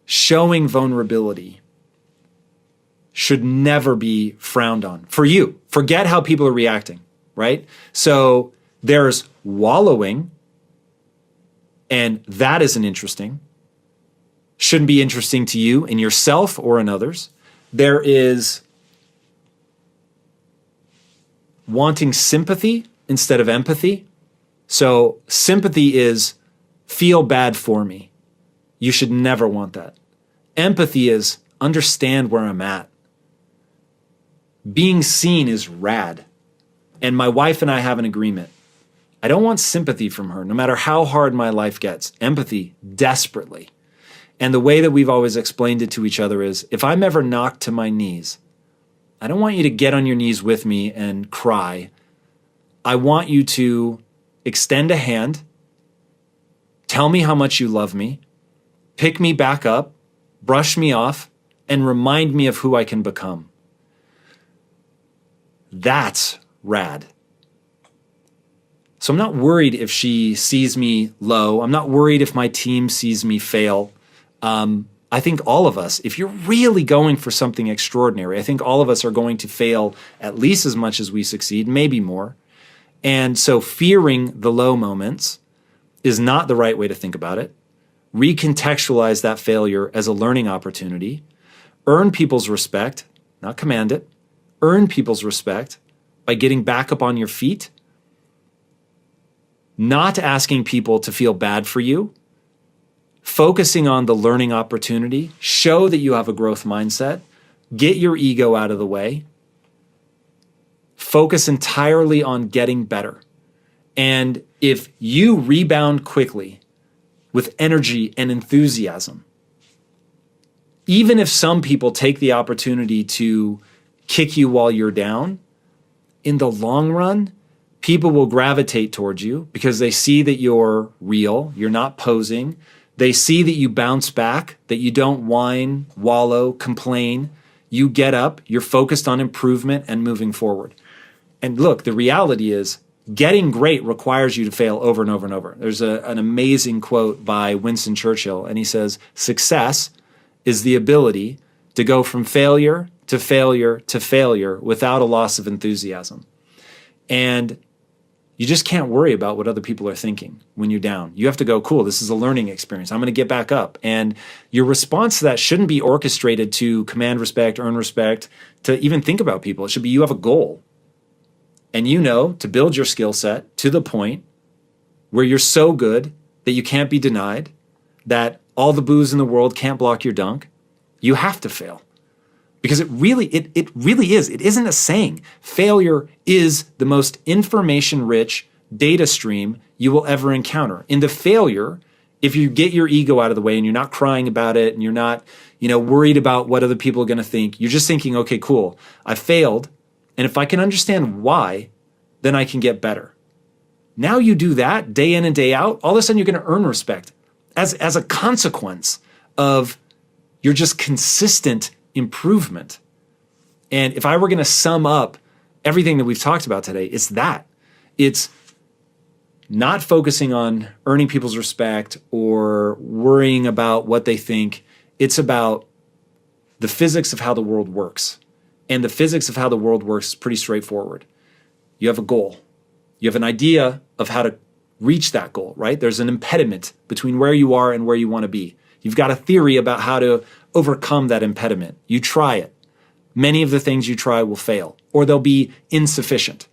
showing vulnerability, should never be frowned on. For you, forget how people are reacting, right? So there's wallowing, and that isn't interesting. Shouldn't be interesting to you in yourself or in others. There is wanting sympathy instead of empathy. So sympathy is feel bad for me. You should never want that. Empathy is understand where I'm at. Being seen is rad. And my wife and I have an agreement. I don't want sympathy from her, no matter how hard my life gets. Empathy, desperately. And the way that we've always explained it to each other is, if I'm ever knocked to my knees, I don't want you to get on your knees with me and cry. I want you to extend a hand, tell me how much you love me, pick me back up, brush me off, and remind me of who I can become. That's rad. So I'm not worried if she sees me low. I'm not worried if my team sees me fail. I think all of us, if you're really going for something extraordinary, I think all of us are going to fail at least as much as we succeed, maybe more. And so fearing the low moments is not the right way to think about it. Recontextualize that failure as a learning opportunity. Earn people's respect, not command it. Earn people's respect by getting back up on your feet, not asking people to feel bad for you, focusing on the learning opportunity, show that you have a growth mindset, get your ego out of the way, focus entirely on getting better. And if you rebound quickly with energy and enthusiasm, even if some people take the opportunity to kick you while you're down, in the long run, people will gravitate towards you because they see that you're real, you're not posing. They see that you bounce back, that you don't whine, wallow, complain. You get up, you're focused on improvement and moving forward. And look, the reality is getting great requires you to fail over and over and over. There's an amazing quote by Winston Churchill, and he says, success is the ability to go from failure to failure to failure without a loss of enthusiasm. And you just can't worry about what other people are thinking when you're down. You have to go, cool, this is a learning experience. I'm going to get back up. And your response to that shouldn't be orchestrated to command respect, earn respect, to even think about people. It should be you have a goal. And you know to build your skill set to the point where you're so good that you can't be denied, that all the booze in the world can't block your dunk. You have to fail. Because it really is. It isn't a saying. Failure is the most information-rich data stream you will ever encounter. In the failure, if you get your ego out of the way and you're not crying about it and you're not, worried about what other people are going to think, you're just thinking, okay, cool, I failed. And if I can understand why, then I can get better. Now you do that day in and day out, all of a sudden you're going to earn respect as a consequence of your just consistent improvement. And if I were going to sum up everything that we've talked about today, it's that. It's not focusing on earning people's respect or worrying about what they think. It's about the physics of how the world works. And the physics of how the world works is pretty straightforward. You have a goal. You have an idea of how to reach that goal, right? There's an impediment between where you are and where you want to be. You've got a theory about how to overcome that impediment. You try it. Many of the things you try will fail, or they'll be insufficient.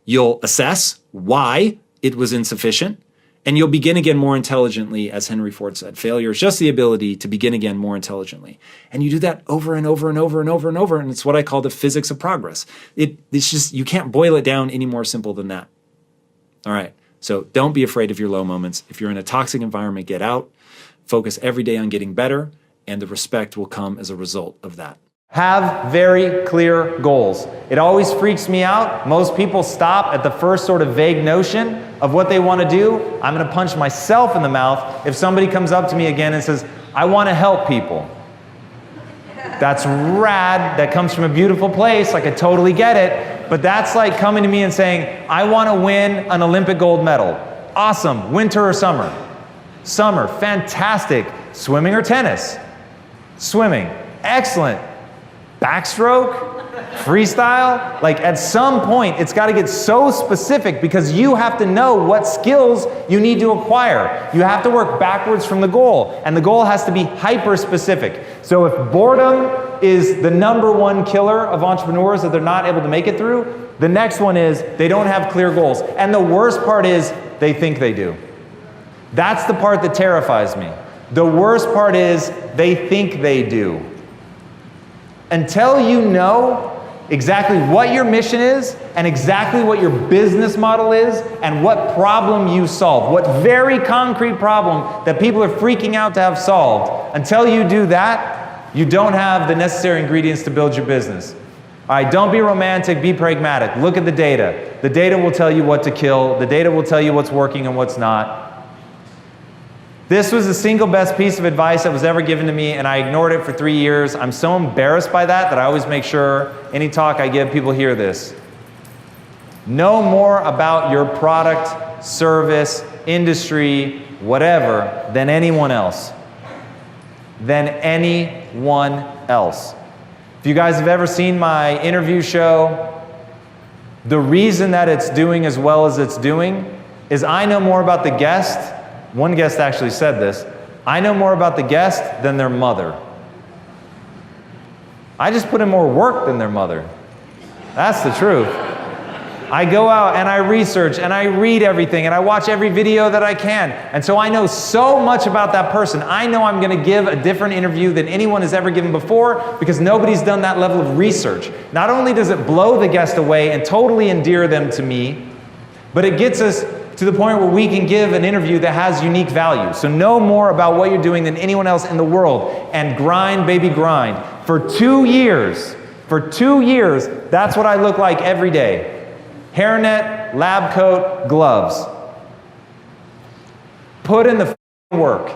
You'll assess why it was insufficient, and you'll begin again more intelligently, as Henry Ford said. Failure is just the ability to begin again more intelligently. And you do that over and over and over and over and over, and it's what I call the physics of progress. It's just, you can't boil it down any more simple than that. All right, so don't be afraid of your low moments. If you're in a toxic environment, get out. Focus every day on getting better, and the respect will come as a result of that. Have very clear goals. It always freaks me out. Most people stop at the first sort of vague notion of what they want to do. I'm going to punch myself in the mouth if somebody comes up to me again and says, I want to help people. That's rad. That comes from a beautiful place. I could totally get it. But that's like coming to me and saying, I want to win an Olympic gold medal. Awesome. Winter or summer? Summer. Fantastic. Swimming or tennis? Swimming. Excellent. backstroke, freestyle. Like at some point, it's got to get so specific because you have to know what skills you need to acquire. You have to work backwards from the goal, and the goal has to be hyper specific. So if boredom is the #1 killer of entrepreneurs that they're not able to make it through, the next one is they don't have clear goals. And the worst part is they think they do. That's the part that terrifies me. The worst part is they think they do. Until you know exactly what your mission is and exactly what your business model is and what problem you solve, what very concrete problem that people are freaking out to have solved, until you do that, you don't have the necessary ingredients to build your business. All right, don't be romantic, be pragmatic. Look at the data. The data will tell you what to kill. The data will tell you what's working and what's not. This was the single best piece of advice that was ever given to me, and I ignored it for 3 years. I'm so embarrassed by that I always make sure any talk I give, people hear this. Know more about your product, service, industry, whatever, than anyone else. Than anyone else. If you guys have ever seen my interview show, the reason that it's doing as well as it's doing is I know more about the guest. One guest actually said this. I know more about the guest than their mother. I just put in more work than their mother. That's the truth. I go out and I research and I read everything and I watch every video that I can. And so I know so much about that person. I know I'm going to give a different interview than anyone has ever given before because nobody's done that level of research. Not only does it blow the guest away and totally endear them to me, but it gets us to the point where we can give an interview that has unique value. So know more about what you're doing than anyone else in the world and grind, baby, grind. For 2 years, that's what I look like every day. Hairnet, lab coat, gloves. Put in the work.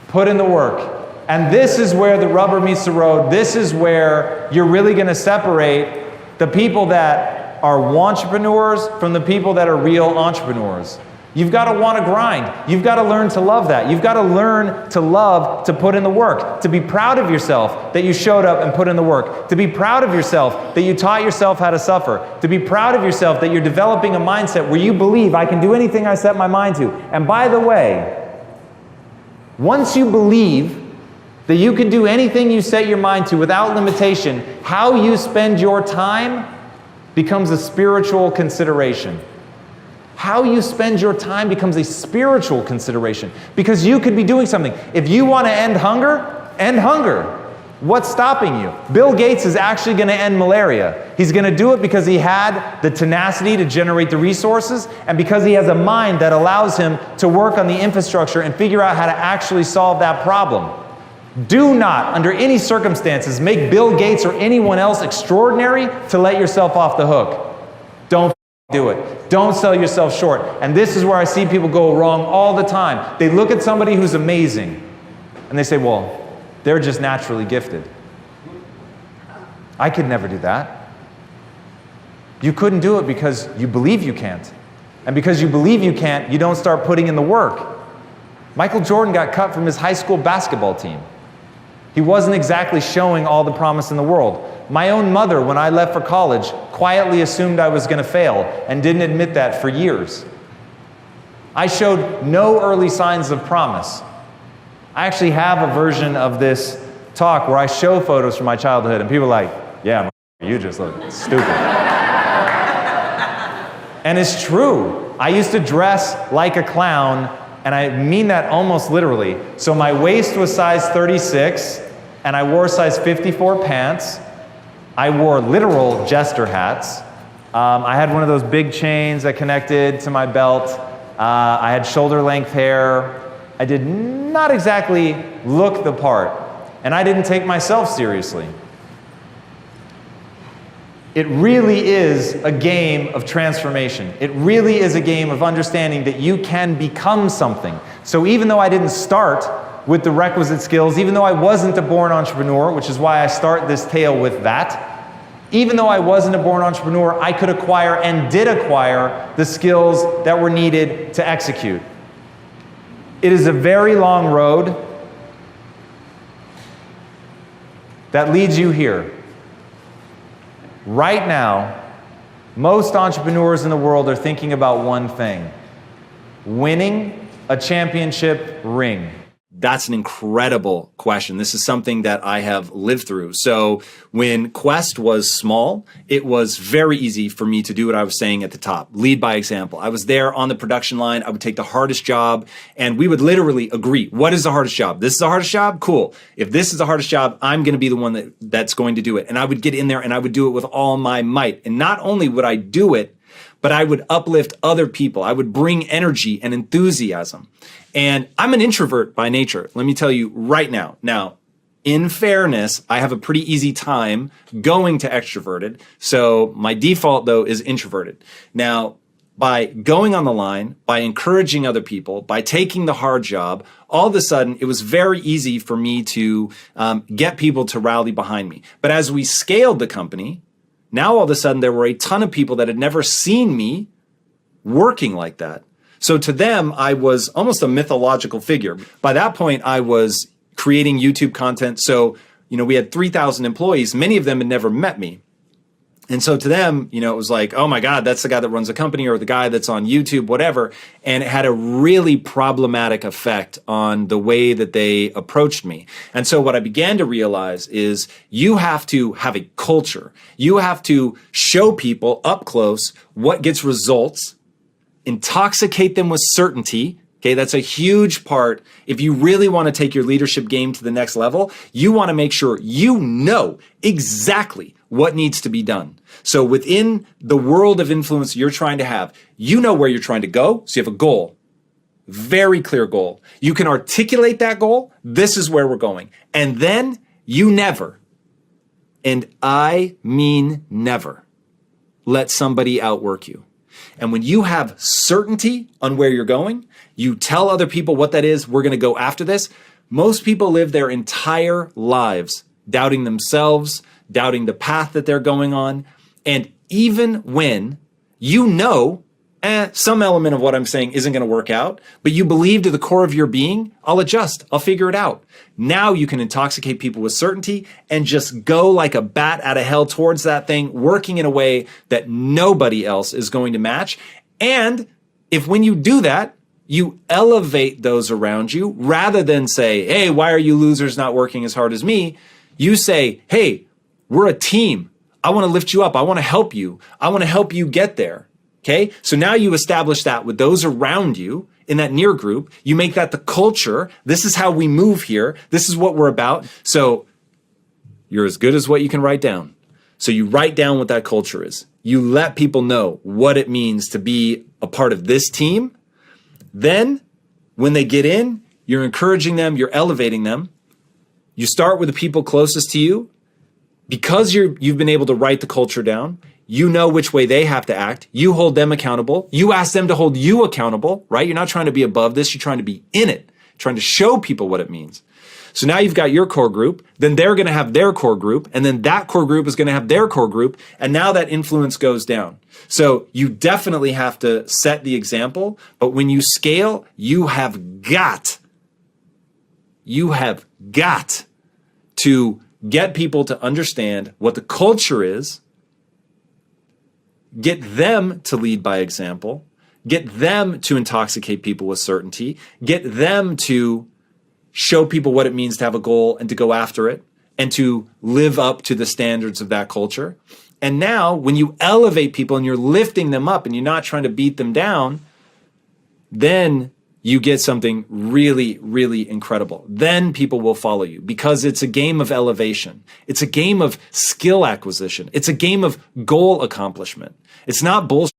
Put in the work. And this is where the rubber meets the road. This is where you're really going to separate the people that are wantrepreneurs from the people that are real entrepreneurs. You've got to want to grind. You've got to learn to love that. You've got to learn to love to put in the work, to be proud of yourself that you showed up and put in the work, to be proud of yourself that you taught yourself how to suffer, to be proud of yourself that you're developing a mindset where you believe I can do anything I set my mind to. And by the way, once you believe that you can do anything you set your mind to without limitation, how you spend your time becomes a spiritual consideration. How you spend your time becomes a spiritual consideration because you could be doing something. If you want to end hunger, end hunger. What's stopping you? Bill Gates is actually going to end malaria. He's going to do it because he had the tenacity to generate the resources and because he has a mind that allows him to work on the infrastructure and figure out how to actually solve that problem. Do not, under any circumstances, make Bill Gates or anyone else extraordinary to let yourself off the hook. Don't do it. Don't sell yourself short. And this is where I see people go wrong all the time. They look at somebody who's amazing and they say, well, they're just naturally gifted. I could never do that. You couldn't do it because you believe you can't. And because you believe you can't, you don't start putting in the work. Michael Jordan got cut from his high school basketball team. He wasn't exactly showing all the promise in the world. My own mother, when I left for college, quietly assumed I was going to fail and didn't admit that for years. I showed no early signs of promise. I actually have a version of this talk where I show photos from my childhood and people are like, yeah, you just look stupid. And it's true. I used to dress like a clown, and I mean that almost literally. So my waist was size 36, and I wore size 54 pants. I wore literal jester hats. I had one of those big chains that connected to my belt. I had shoulder length hair. I did not exactly look the part, and I didn't take myself seriously. It really is a game of transformation. It really is a game of understanding that you can become something. So even though I didn't start with the requisite skills, even though I wasn't a born entrepreneur, which is why I start this tale with that, even though I wasn't a born entrepreneur, I could acquire and did acquire the skills that were needed to execute. It is a very long road. that leads you here. Right now, most entrepreneurs in the world are thinking about one thing: winning a championship ring. That's an incredible question. This is something that I have lived through. So when Quest was small, it was very easy for me to do what I was saying at the top, lead by example. I was there on the production line. I would take the hardest job and we would literally agree. What is the hardest job? This is the hardest job? Cool. If this is the hardest job, I'm going to be the one that's going to do it. And I would get in there and I would do it with all my might. And not only would I do it, but I would uplift other people. I would bring energy and enthusiasm. And I'm an introvert by nature. Let me tell you right now. Now, in fairness, I have a pretty easy time going to extroverted. So my default though is introverted. Now, by going on the line, by encouraging other people, by taking the hard job, all of a sudden it was very easy for me to get people to rally behind me. But as we scaled the company, now all of a sudden there were a ton of people that had never seen me working like that. So to them, I was almost a mythological figure. By that point, I was creating YouTube content. So, we had 3,000 employees. Many of them had never met me. And so to them, it was like, oh my God, that's the guy that runs the company or the guy that's on YouTube, whatever. And it had a really problematic effect on the way that they approached me. And so what I began to realize is you have to have a culture. You have to show people up close what gets results, intoxicate them with certainty. Okay, that's a huge part. If you really want to take your leadership game to the next level, you want to make sure you know exactly what needs to be done. So within the world of influence you're trying to have, you know where you're trying to go. So you have a goal, very clear goal. You can articulate that goal. This is where we're going. And then you never, and I mean never, let somebody outwork you. And when you have certainty on where you're going, you tell other people what that is, we're going to go after this. Most people live their entire lives doubting themselves, doubting the path that they're going on. And even when some element of what I'm saying isn't going to work out, but you believe to the core of your being, I'll adjust, I'll figure it out. Now you can intoxicate people with certainty and just go like a bat out of hell towards that thing, working in a way that nobody else is going to match. And if when you do that, you elevate those around you rather than say, hey, why are you losers not working as hard as me? You say, hey, we're a team. I want to lift you up. I want to help you. I want to help you get there. Okay, so now you establish that with those around you in that near group. You make that the culture. This is how we move here. This is what we're about. So you're as good as what you can write down. So you write down what that culture is. You let people know what it means to be a part of this team. Then when they get in, you're encouraging them, you're elevating them. You start with the people closest to you. Because you've been able to write the culture down, you know which way they have to act. You hold them accountable. You ask them to hold you accountable, right? You're not trying to be above this. You're trying to be in it, trying to show people what it means. So now you've got your core group, then they're going to have their core group, and then that core group is going to have their core group, and now that influence goes down. So you definitely have to set the example, but when you scale, you have got to get people to understand what the culture is, get them to lead by example, get them to intoxicate people with certainty, get them to show people what it means to have a goal and to go after it and to live up to the standards of that culture. And now when you elevate people and you're lifting them up and you're not trying to beat them down, then you get something really, really incredible. Then people will follow you because it's a game of elevation. It's a game of skill acquisition. It's a game of goal accomplishment. It's not bullshit.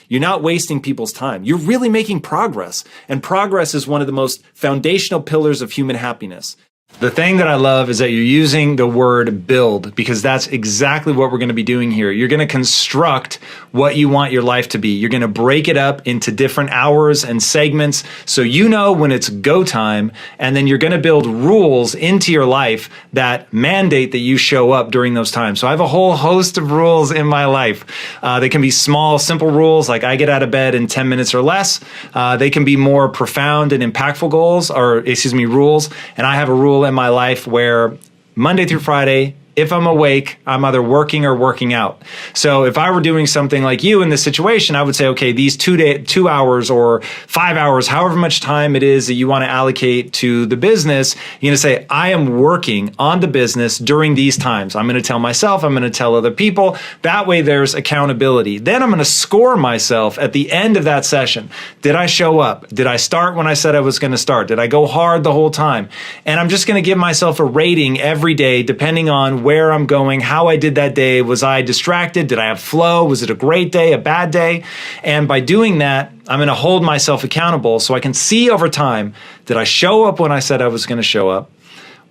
You're not wasting people's time. You're really making progress. And progress is one of the most foundational pillars of human happiness. The thing that I love is that you're using the word build because that's exactly what we're going to be doing here. You're going to construct what you want your life to be. You're going to break it up into different hours and segments so you know when it's go time, and then you're going to build rules into your life that mandate that you show up during those times. So I have a whole host of rules in my life. They can be small, simple rules like I get out of bed in 10 minutes or less. They can be more profound and impactful rules. And I have a rule in my life where Monday through Friday, if I'm awake, I'm either working or working out. So if I were doing something like you in this situation, I would say, okay, these 2 hours or 5 hours, however much time it is that you want to allocate to the business, you're going to say, I am working on the business during these times. I'm going to tell myself, I'm going to tell other people. That way there's accountability. Then I'm going to score myself at the end of that session. Did I show up? Did I start when I said I was going to start? Did I go hard the whole time? And I'm just going to give myself a rating every day, depending on where I'm going, how I did that day. Was I distracted? Did I have flow? Was it a great day, a bad day? And by doing that, I'm going to hold myself accountable so I can see over time, did I show up when I said I was going to show up?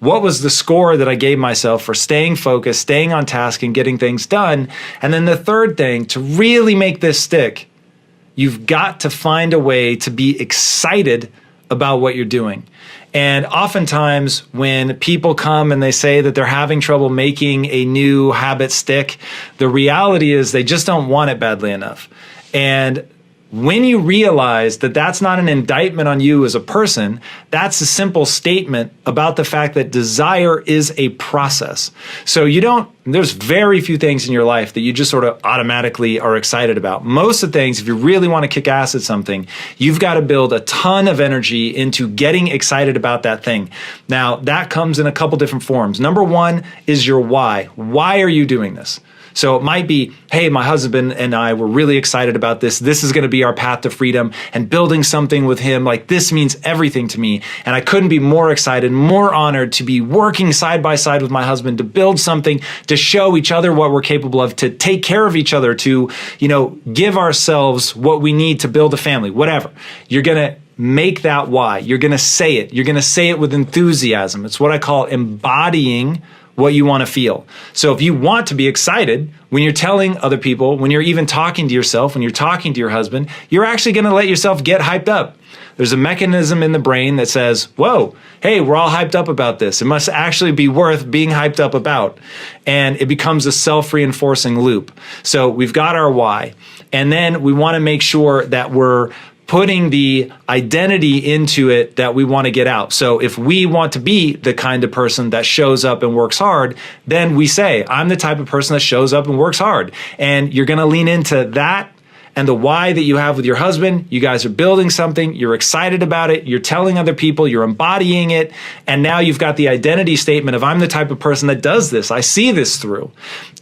What was the score that I gave myself for staying focused, staying on task, and getting things done? And then the third thing, to really make this stick, you've got to find a way to be excited about what you're doing. And oftentimes when people come and they say that they're having trouble making a new habit stick, the reality is they just don't want it badly enough. And when you realize that that's not an indictment on you as a person, that's a simple statement about the fact that desire is a process. So there's very few things in your life that you just sort of automatically are excited about. Most of the things, if you really want to kick ass at something, you've got to build a ton of energy into getting excited about that thing. Now, that comes in a couple different forms. Number one is your why. Why are you doing this? So it might be, hey, my husband and I were really excited about this. This is going to be our path to freedom, and building something with him, like this means everything to me. And I couldn't be more excited, more honored to be working side by side with my husband to build something, to show each other what we're capable of, to take care of each other, to, give ourselves what we need to build a family, whatever. You're going to make that why. You're going to say it. You're going to say it with enthusiasm. It's what I call embodying what you want to feel. So if you want to be excited, when you're telling other people, when you're even talking to yourself, when you're talking to your husband, you're actually going to let yourself get hyped up. There's a mechanism in the brain that says, whoa, hey, we're all hyped up about this. It must actually be worth being hyped up about. And it becomes a self-reinforcing loop. So we've got our why. And then we want to make sure that we're putting the identity into it that we want to get out. So if we want to be the kind of person that shows up and works hard, then we say, I'm the type of person that shows up and works hard. And you're going to lean into that and the why that you have with your husband. You guys are building something, you're excited about it, you're telling other people, you're embodying it, and now you've got the identity statement of, I'm the type of person that does this, I see this through.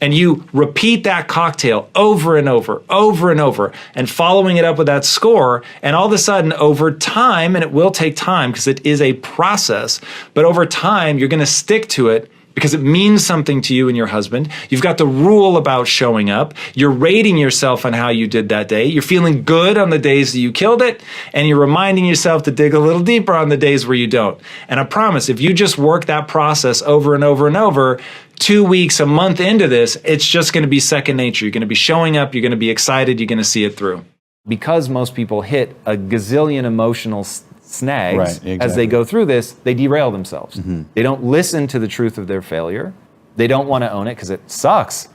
And you repeat that cocktail over and over, over and over, and following it up with that score, and all of a sudden over time, and it will take time because it is a process, but over time you're going to stick to it because it means something to you and your husband. You've got the rule about showing up. You're rating yourself on how you did that day. You're feeling good on the days that you killed it. And you're reminding yourself to dig a little deeper on the days where you don't. And I promise, if you just work that process over and over and over, 2 weeks, a month into this, it's just going to be second nature. You're going to be showing up. You're going to be excited. You're going to see it through. Because most people hit a gazillion emotional snags Right, exactly. as they go through this, they derail themselves. They don't listen to the truth of their failure. They don't want to own it because it sucks.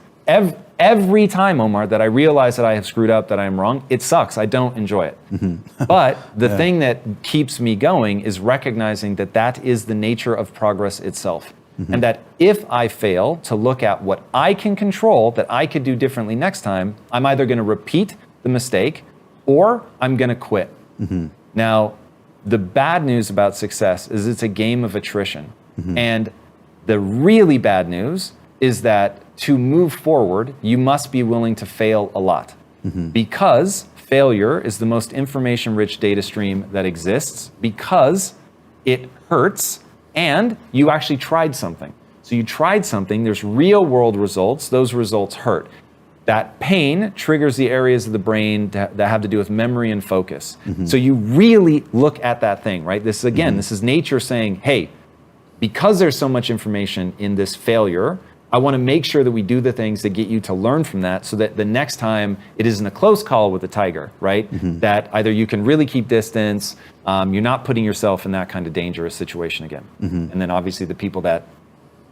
Every time, Omar, that I realize that I have screwed up, that I am wrong, it sucks. I don't enjoy it. But the thing that keeps me going is recognizing that that is the nature of progress itself. And that if I fail to look at what I can control, that I could do differently next time, I'm either going to repeat the mistake or I'm going to quit. Now, the bad news about success is it's a game of attrition. And the really bad news is that to move forward, you must be willing to fail a lot. Because failure is the most information-rich data stream that exists, because it hurts and you actually tried something. So you tried something, there's real-world results, those results hurt. That pain triggers the areas of the brain that have to do with memory and focus. So you really look at that thing, right? This is, again, this is nature saying, hey, because there's so much information in this failure, I want to make sure that we do the things that get you to learn from that so that the next time it isn't a close call with a tiger, right? That either you can really keep distance, you're not putting yourself in that kind of dangerous situation again. And then obviously the people that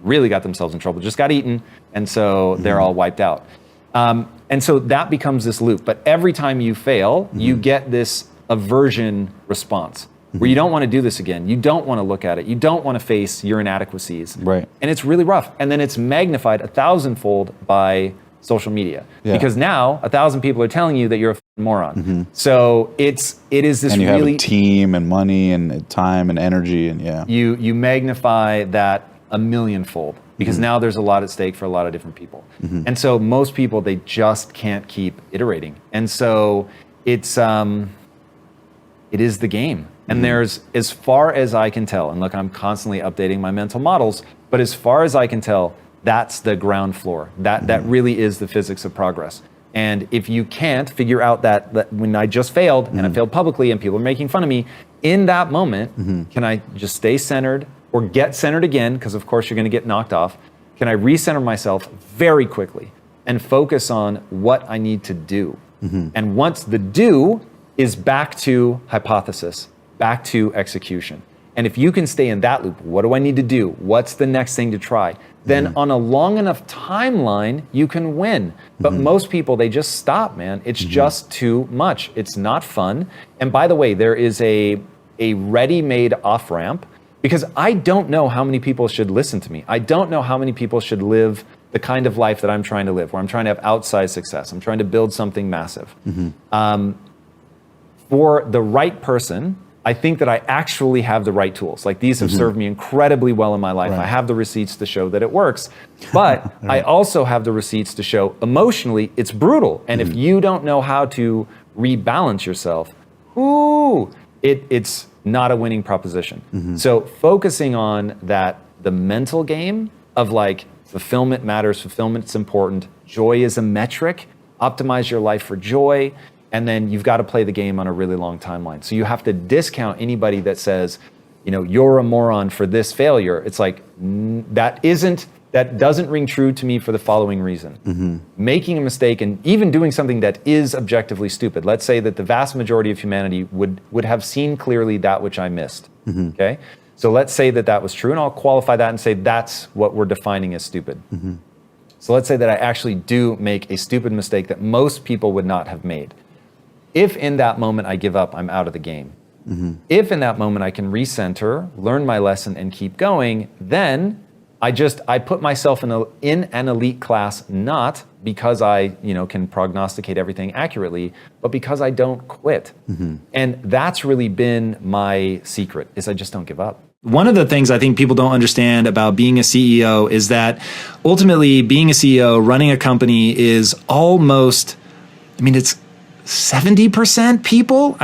really got themselves in trouble just got eaten, and so they're all wiped out. And so that becomes this loop. But every time you fail, you get this aversion response. where you don't want to do this again. You don't want to look at it. You don't want to face your inadequacies. Right. And it's really rough. And then it's magnified 1,000-fold by social media. Yeah. Because now 1,000 people are telling you that you're a moron. So it is this And you really... have a team and money and time and energy and You magnify that 1,000,000-fold because now there's a lot at stake for a lot of different people. And so most people, they just can't keep iterating. And so it is the game. And there's, as far as I can tell, and look, I'm constantly updating my mental models, but as far as I can tell, that's the ground floor. That really is the physics of progress. And if you can't figure out that when I just failed and I failed publicly and people are making fun of me, in that moment, can I just stay centered or get centered again? Because of course you're going to get knocked off. Can I recenter myself very quickly and focus on what I need to do? And once the do is back to hypothesis, back to execution. And if you can stay in that loop, what do I need to do? What's the next thing to try? Then on a long enough timeline, you can win. But most people, they just stop, man. It's just too much. It's not fun. And by the way, there is a ready-made off-ramp because I don't know how many people should listen to me. I don't know how many people should live the kind of life that I'm trying to live, where I'm trying to have outsized success. I'm trying to build something massive. For the right person, I think that I actually have the right tools. Like these have served me incredibly well in my life. I have the receipts to show that it works, but I also have the receipts to show emotionally it's brutal. And if you don't know how to rebalance yourself, it's not a winning proposition. So focusing on the mental game of like fulfillment matters, fulfillment's important, joy is a metric, optimize your life for joy. And then you've got to play the game on a really long timeline. So you have to discount anybody that says, you're a moron for this failure. It's like, that doesn't ring true to me for the following reason. Making a mistake and even doing something that is objectively stupid. Let's say that the vast majority of humanity would have seen clearly that which I missed. Okay? So let's say that was true, and I'll qualify that and say that's what we're defining as stupid. So let's say that I actually do make a stupid mistake that most people would not have made. If in that moment I give up, I'm out of the game. If in that moment I can recenter, learn my lesson, and keep going, then I put myself in an elite class, not because I can prognosticate everything accurately, but because I don't quit. And that's really been my secret, is I just don't give up. One of the things I think people don't understand about being a CEO is that ultimately being a CEO, running a company is almost, it's 70% people.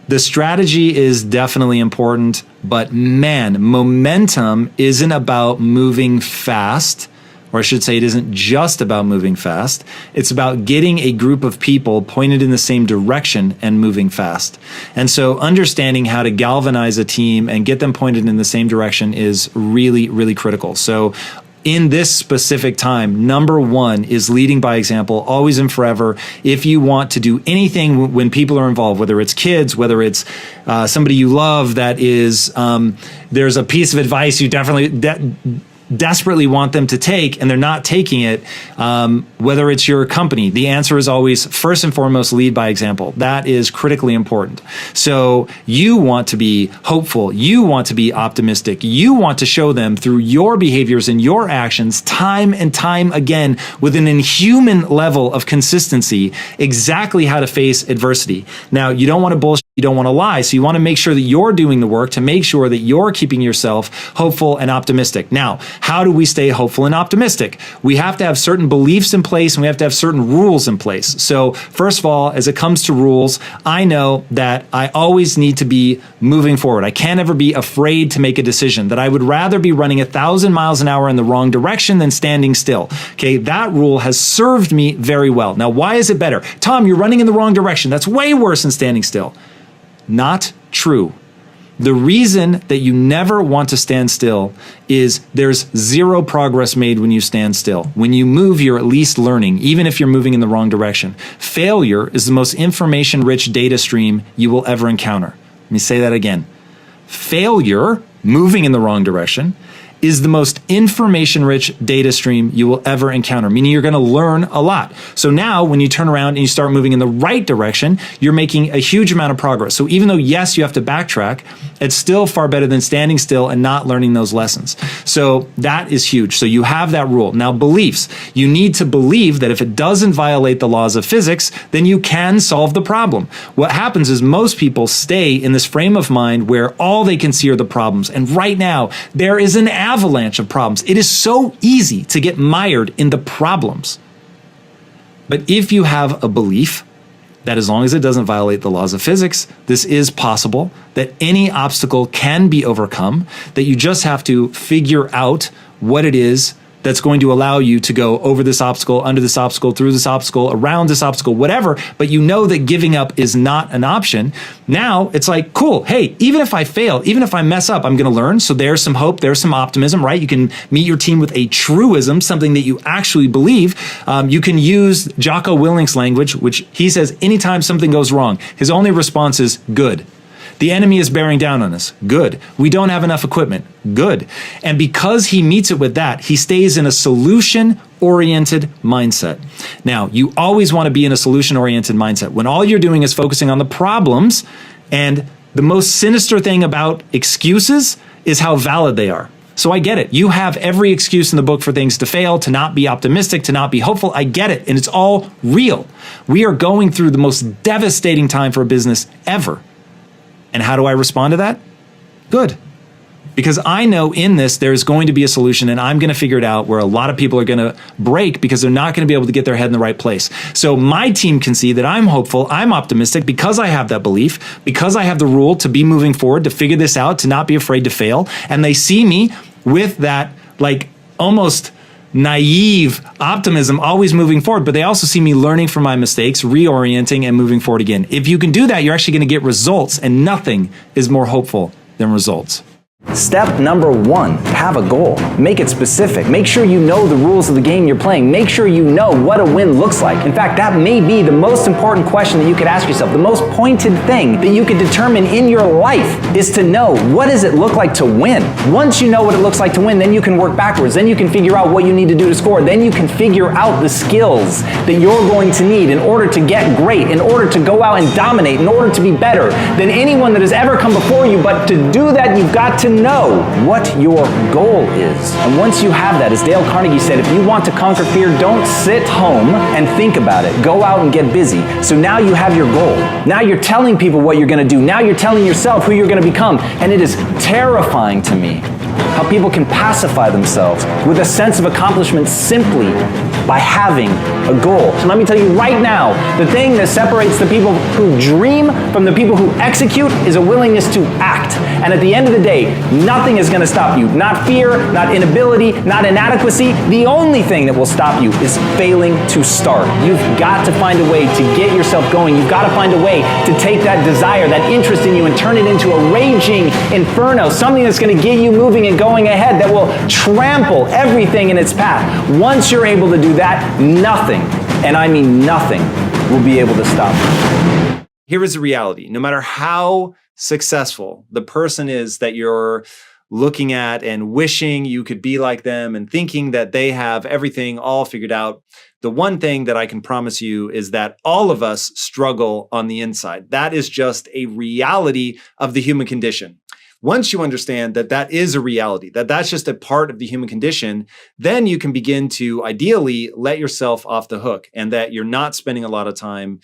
The strategy is definitely important, but man, momentum isn't about moving fast, or I should say it isn't just about moving fast. It's about getting a group of people pointed in the same direction and moving fast. And so understanding how to galvanize a team and get them pointed in the same direction is really, really critical. So in this specific time, number one is leading by example, always and forever. If you want to do anything when people are involved, whether it's kids, whether it's somebody you love that is, there's a piece of advice you desperately want them to take and they're not taking it, whether it's your company, the answer is always, first and foremost, lead by example. That is critically important. So you want to be hopeful. You want to be optimistic. You want to show them through your behaviors and your actions time and time again with an inhuman level of consistency exactly how to face adversity. Now, you don't want to bullshit. You don't want to lie. So you want to make sure that you're doing the work to make sure that you're keeping yourself hopeful and optimistic. Now, how do we stay hopeful and optimistic? We have to have certain beliefs in place and we have to have certain rules in place. So first of all, as it comes to rules, I know that I always need to be moving forward. I can't ever be afraid to make a decision, that I would rather be running 1,000 miles an hour in the wrong direction than standing still. Okay, that rule has served me very well. Now, why is it better? Tom, you're running in the wrong direction. That's way worse than standing still. Not true. The reason that you never want to stand still is there's zero progress made when you stand still. When you move, you're at least learning, even if you're moving in the wrong direction. Failure is the most information-rich data stream you will ever encounter. Let me say that again. Failure, moving in the wrong direction, is the most information-rich data stream you will ever encounter, meaning you're going to learn a lot. So now when you turn around and you start moving in the right direction, you're making a huge amount of progress. So even though, yes, you have to backtrack, it's still far better than standing still and not learning those lessons. So that is huge. So you have that rule. Now, beliefs. You need to believe that if it doesn't violate the laws of physics, then you can solve the problem. What happens is most people stay in this frame of mind where all they can see are the problems. And right now, there is an avalanche of problems. It is so easy to get mired in the problems. But if you have a belief that as long as it doesn't violate the laws of physics, this is possible, that any obstacle can be overcome, that you just have to figure out what it is that's going to allow you to go over this obstacle, under this obstacle, through this obstacle, around this obstacle, whatever, but you know that giving up is not an option. Now it's like, cool, hey, even if I fail, even if I mess up, I'm going to learn. So there's some hope, there's some optimism, right? You can meet your team with a truism, something that you actually believe. You can use Jocko Willink's language, which he says anytime something goes wrong, his only response is good. The enemy is bearing down on us. Good. We don't have enough equipment. Good. And because he meets it with that, he stays in a solution-oriented mindset. Now, you always want to be in a solution-oriented mindset. When all you're doing is focusing on the problems, and the most sinister thing about excuses is how valid they are. So I get it. You have every excuse in the book for things to fail, to not be optimistic, to not be hopeful. I get it. And it's all real. We are going through the most devastating time for a business ever. And how do I respond to that? Good. Because I know in this, there's going to be a solution, and I'm going to figure it out where a lot of people are going to break because they're not going to be able to get their head in the right place. So my team can see that I'm hopeful, I'm optimistic because I have that belief, because I have the rule to be moving forward, to figure this out, to not be afraid to fail. And they see me with that, like, almost naive optimism, always moving forward, but they also see me learning from my mistakes, reorienting, and moving forward again. If you can do that, you're actually going to get results, and nothing is more hopeful than results. Step number 1, have a goal. Make it specific. Make sure you know the rules of the game you're playing. Make sure you know what a win looks like. In fact, that may be the most important question that you could ask yourself. The most pointed thing that you could determine in your life is to know, what does it look like to win? Once you know what it looks like to win, then you can work backwards. Then you can figure out what you need to do to score. Then you can figure out the skills that you're going to need in order to get great, in order to go out and dominate, in order to be better than anyone that has ever come before you. But to do that, you've got to know what your goal is. And once you have that, as Dale Carnegie said, if you want to conquer fear, don't sit home and think about it. Go out and get busy. So now you have your goal. Now you're telling people what you're going to do. Now you're telling yourself who you're going to become. And it is terrifying to me how people can pacify themselves with a sense of accomplishment simply by having a goal. So let me tell you right now, the thing that separates the people who dream from the people who execute is a willingness to act. And at the end of the day, nothing is going to stop you. Not fear, not inability, not inadequacy. The only thing that will stop you is failing to start. You've got to find a way to get yourself going. You've got to find a way to take that desire, that interest in you, and turn it into a raging inferno, something that's going to get you moving and going ahead, that will trample everything in its path. Once you're able to do that, nothing, and I mean nothing, will be able to stop you. Here is the reality. No matter how successful the person is that you're looking at and wishing you could be like them and thinking that they have everything all figured out, the one thing that I can promise you is that all of us struggle on the inside. That is just a reality of the human condition. Once you understand that that is a reality, that that's just a part of the human condition, then you can begin to ideally let yourself off the hook and that you're not spending a lot of time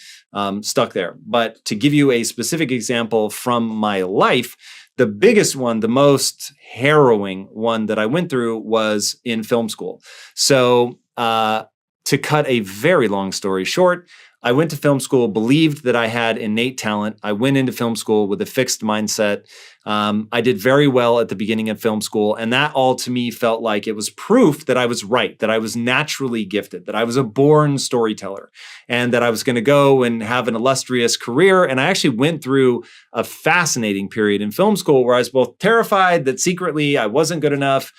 stuck there. But to give you a specific example from my life, the biggest one, the most harrowing one that I went through was in film school. So to cut a very long story short, I went to film school, believed that I had innate talent. I went into film school with a fixed mindset. I did very well at the beginning of film school, and that all to me felt like it was proof that I was right, that I was naturally gifted, that I was a born storyteller, and that I was going to go and have an illustrious career. And I actually went through a fascinating period in film school where I was both terrified that secretly I wasn't good enough,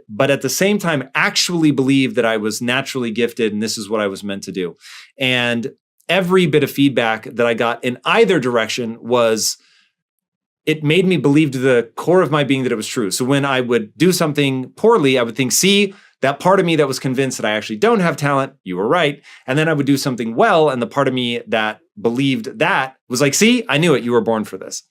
but at the same time, actually believed that I was naturally gifted and this is what I was meant to do. And every bit of feedback that I got in either direction was it made me believe to the core of my being that it was true. So when I would do something poorly, I would think, see, that part of me that was convinced that I actually don't have talent, you were right. And then I would do something well, and the part of me that believed that was like, see, I knew it, you were born for this.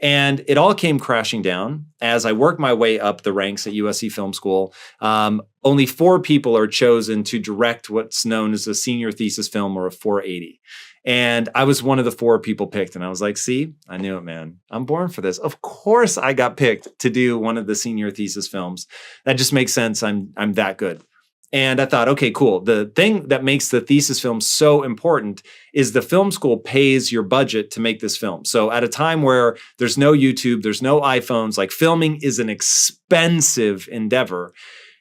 And it all came crashing down as I worked my way up the ranks at USC Film School. Only 4 people are chosen to direct what's known as a senior thesis film, or a 480. And I was one of the 4 people picked. And I was like, see, I knew it, man. I'm born for this. Of course I got picked to do one of the senior thesis films. That just makes sense. I'm that good. And I thought, okay, cool. The thing that makes the thesis film so important is the film school pays your budget to make this film. So at a time where there's no YouTube, there's no iPhones, like filming is an expensive endeavor.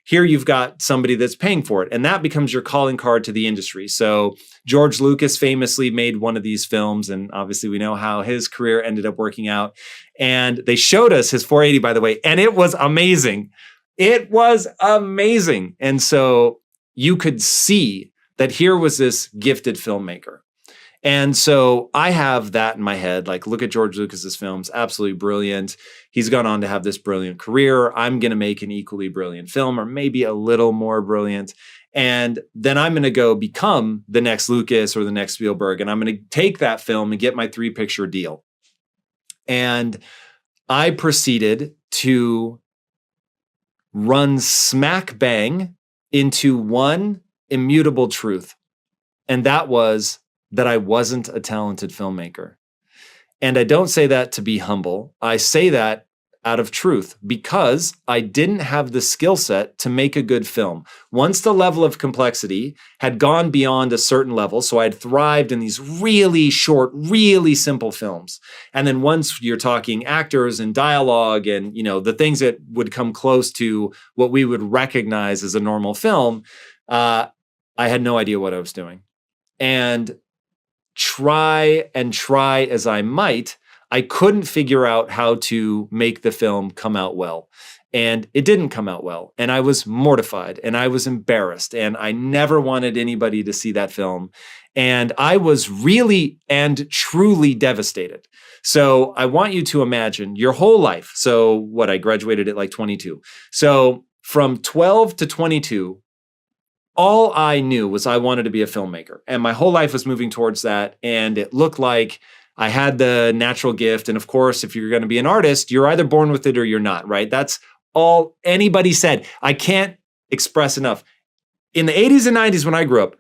Here you've got somebody that's paying for it, and that becomes your calling card to the industry. So George Lucas famously made one of these films, and obviously we know how his career ended up working out. And they showed us his 480, by the way, and it was amazing. It was amazing. And so you could see that here was this gifted filmmaker. And so I have that in my head, like, look at George Lucas's films, absolutely brilliant. He's gone on to have this brilliant career. I'm going to make an equally brilliant film, or maybe a little more brilliant. And then I'm going to go become the next Lucas or the next Spielberg. And I'm going to take that film and get my 3-picture deal. And I proceeded to run smack bang into one immutable truth. And that was that I wasn't a talented filmmaker. And I don't say that to be humble. I say that out of truth, because I didn't have the skill set to make a good film. Once the level of complexity had gone beyond a certain level, so I'd thrived in these really short, really simple films. And then once you're talking actors and dialogue and, the things that would come close to what we would recognize as a normal film, I had no idea what I was doing. And try as I might, I couldn't figure out how to make the film come out well. And it didn't come out well. And I was mortified and I was embarrassed, and I never wanted anybody to see that film. And I was really and truly devastated. So I want you to imagine your whole life. So I graduated at like 22. So from 12 to 22, all I knew was I wanted to be a filmmaker, and my whole life was moving towards that. And it looked like I had the natural gift. And of course, if you're going to be an artist, you're either born with it or you're not, right? That's all anybody said. I can't express enough. In the 80s and 90s, when I grew up,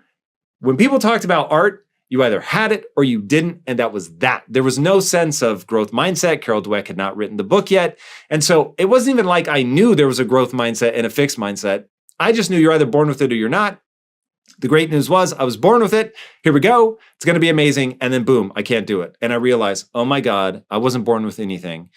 when people talked about art, you either had it or you didn't. And that was that. There was no sense of growth mindset. Carol Dweck had not written the book yet. And so it wasn't even like I knew there was a growth mindset and a fixed mindset. I just knew you're either born with it or you're not. The great news was I was born with it. Here we go. It's going to be amazing. And then boom, I can't do it. And I realized, oh my God, I wasn't born with anything.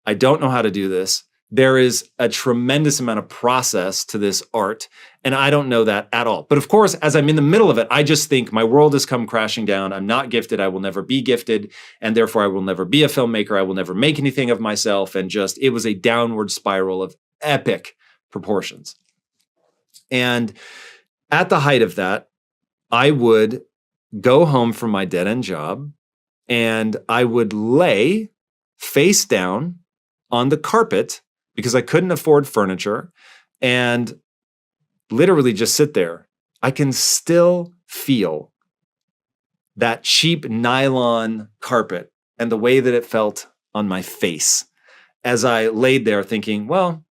I don't know how to do this. There is a tremendous amount of process to this art, and I don't know that at all. But of course, as I'm in the middle of it, I just think my world has come crashing down. I'm not gifted. I will never be gifted. And therefore, I will never be a filmmaker. I will never make anything of myself. And it was a downward spiral of epic proportions. And at the height of that, I would go home from my dead-end job, and I would lay face down on the carpet because I couldn't afford furniture, and literally just sit there. I can still feel that cheap nylon carpet and the way that it felt on my face as I laid there thinking, well,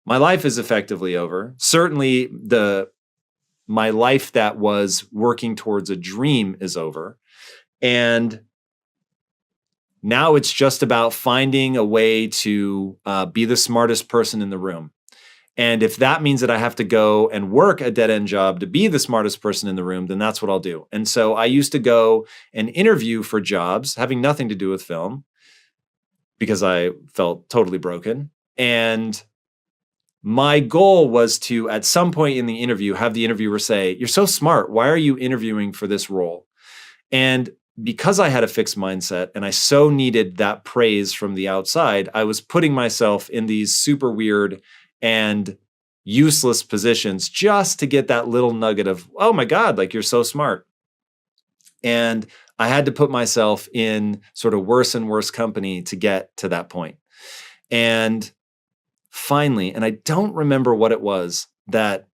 my life is effectively over. Certainly my life that was working towards a dream is over. And now it's just about finding a way to be the smartest person in the room. And if that means that I have to go and work a dead-end job to be the smartest person in the room, then that's what I'll do. And so I used to go and interview for jobs having nothing to do with film because I felt totally broken. And my goal was to, at some point in the interview, have the interviewer say, "You're so smart. Why are you interviewing for this role?" And because I had a fixed mindset and I so needed that praise from the outside, I was putting myself in these super weird and useless positions just to get that little nugget of, oh my God, like you're so smart. And I had to put myself in sort of worse and worse company to get to that point. And finally, and I don't remember what it was that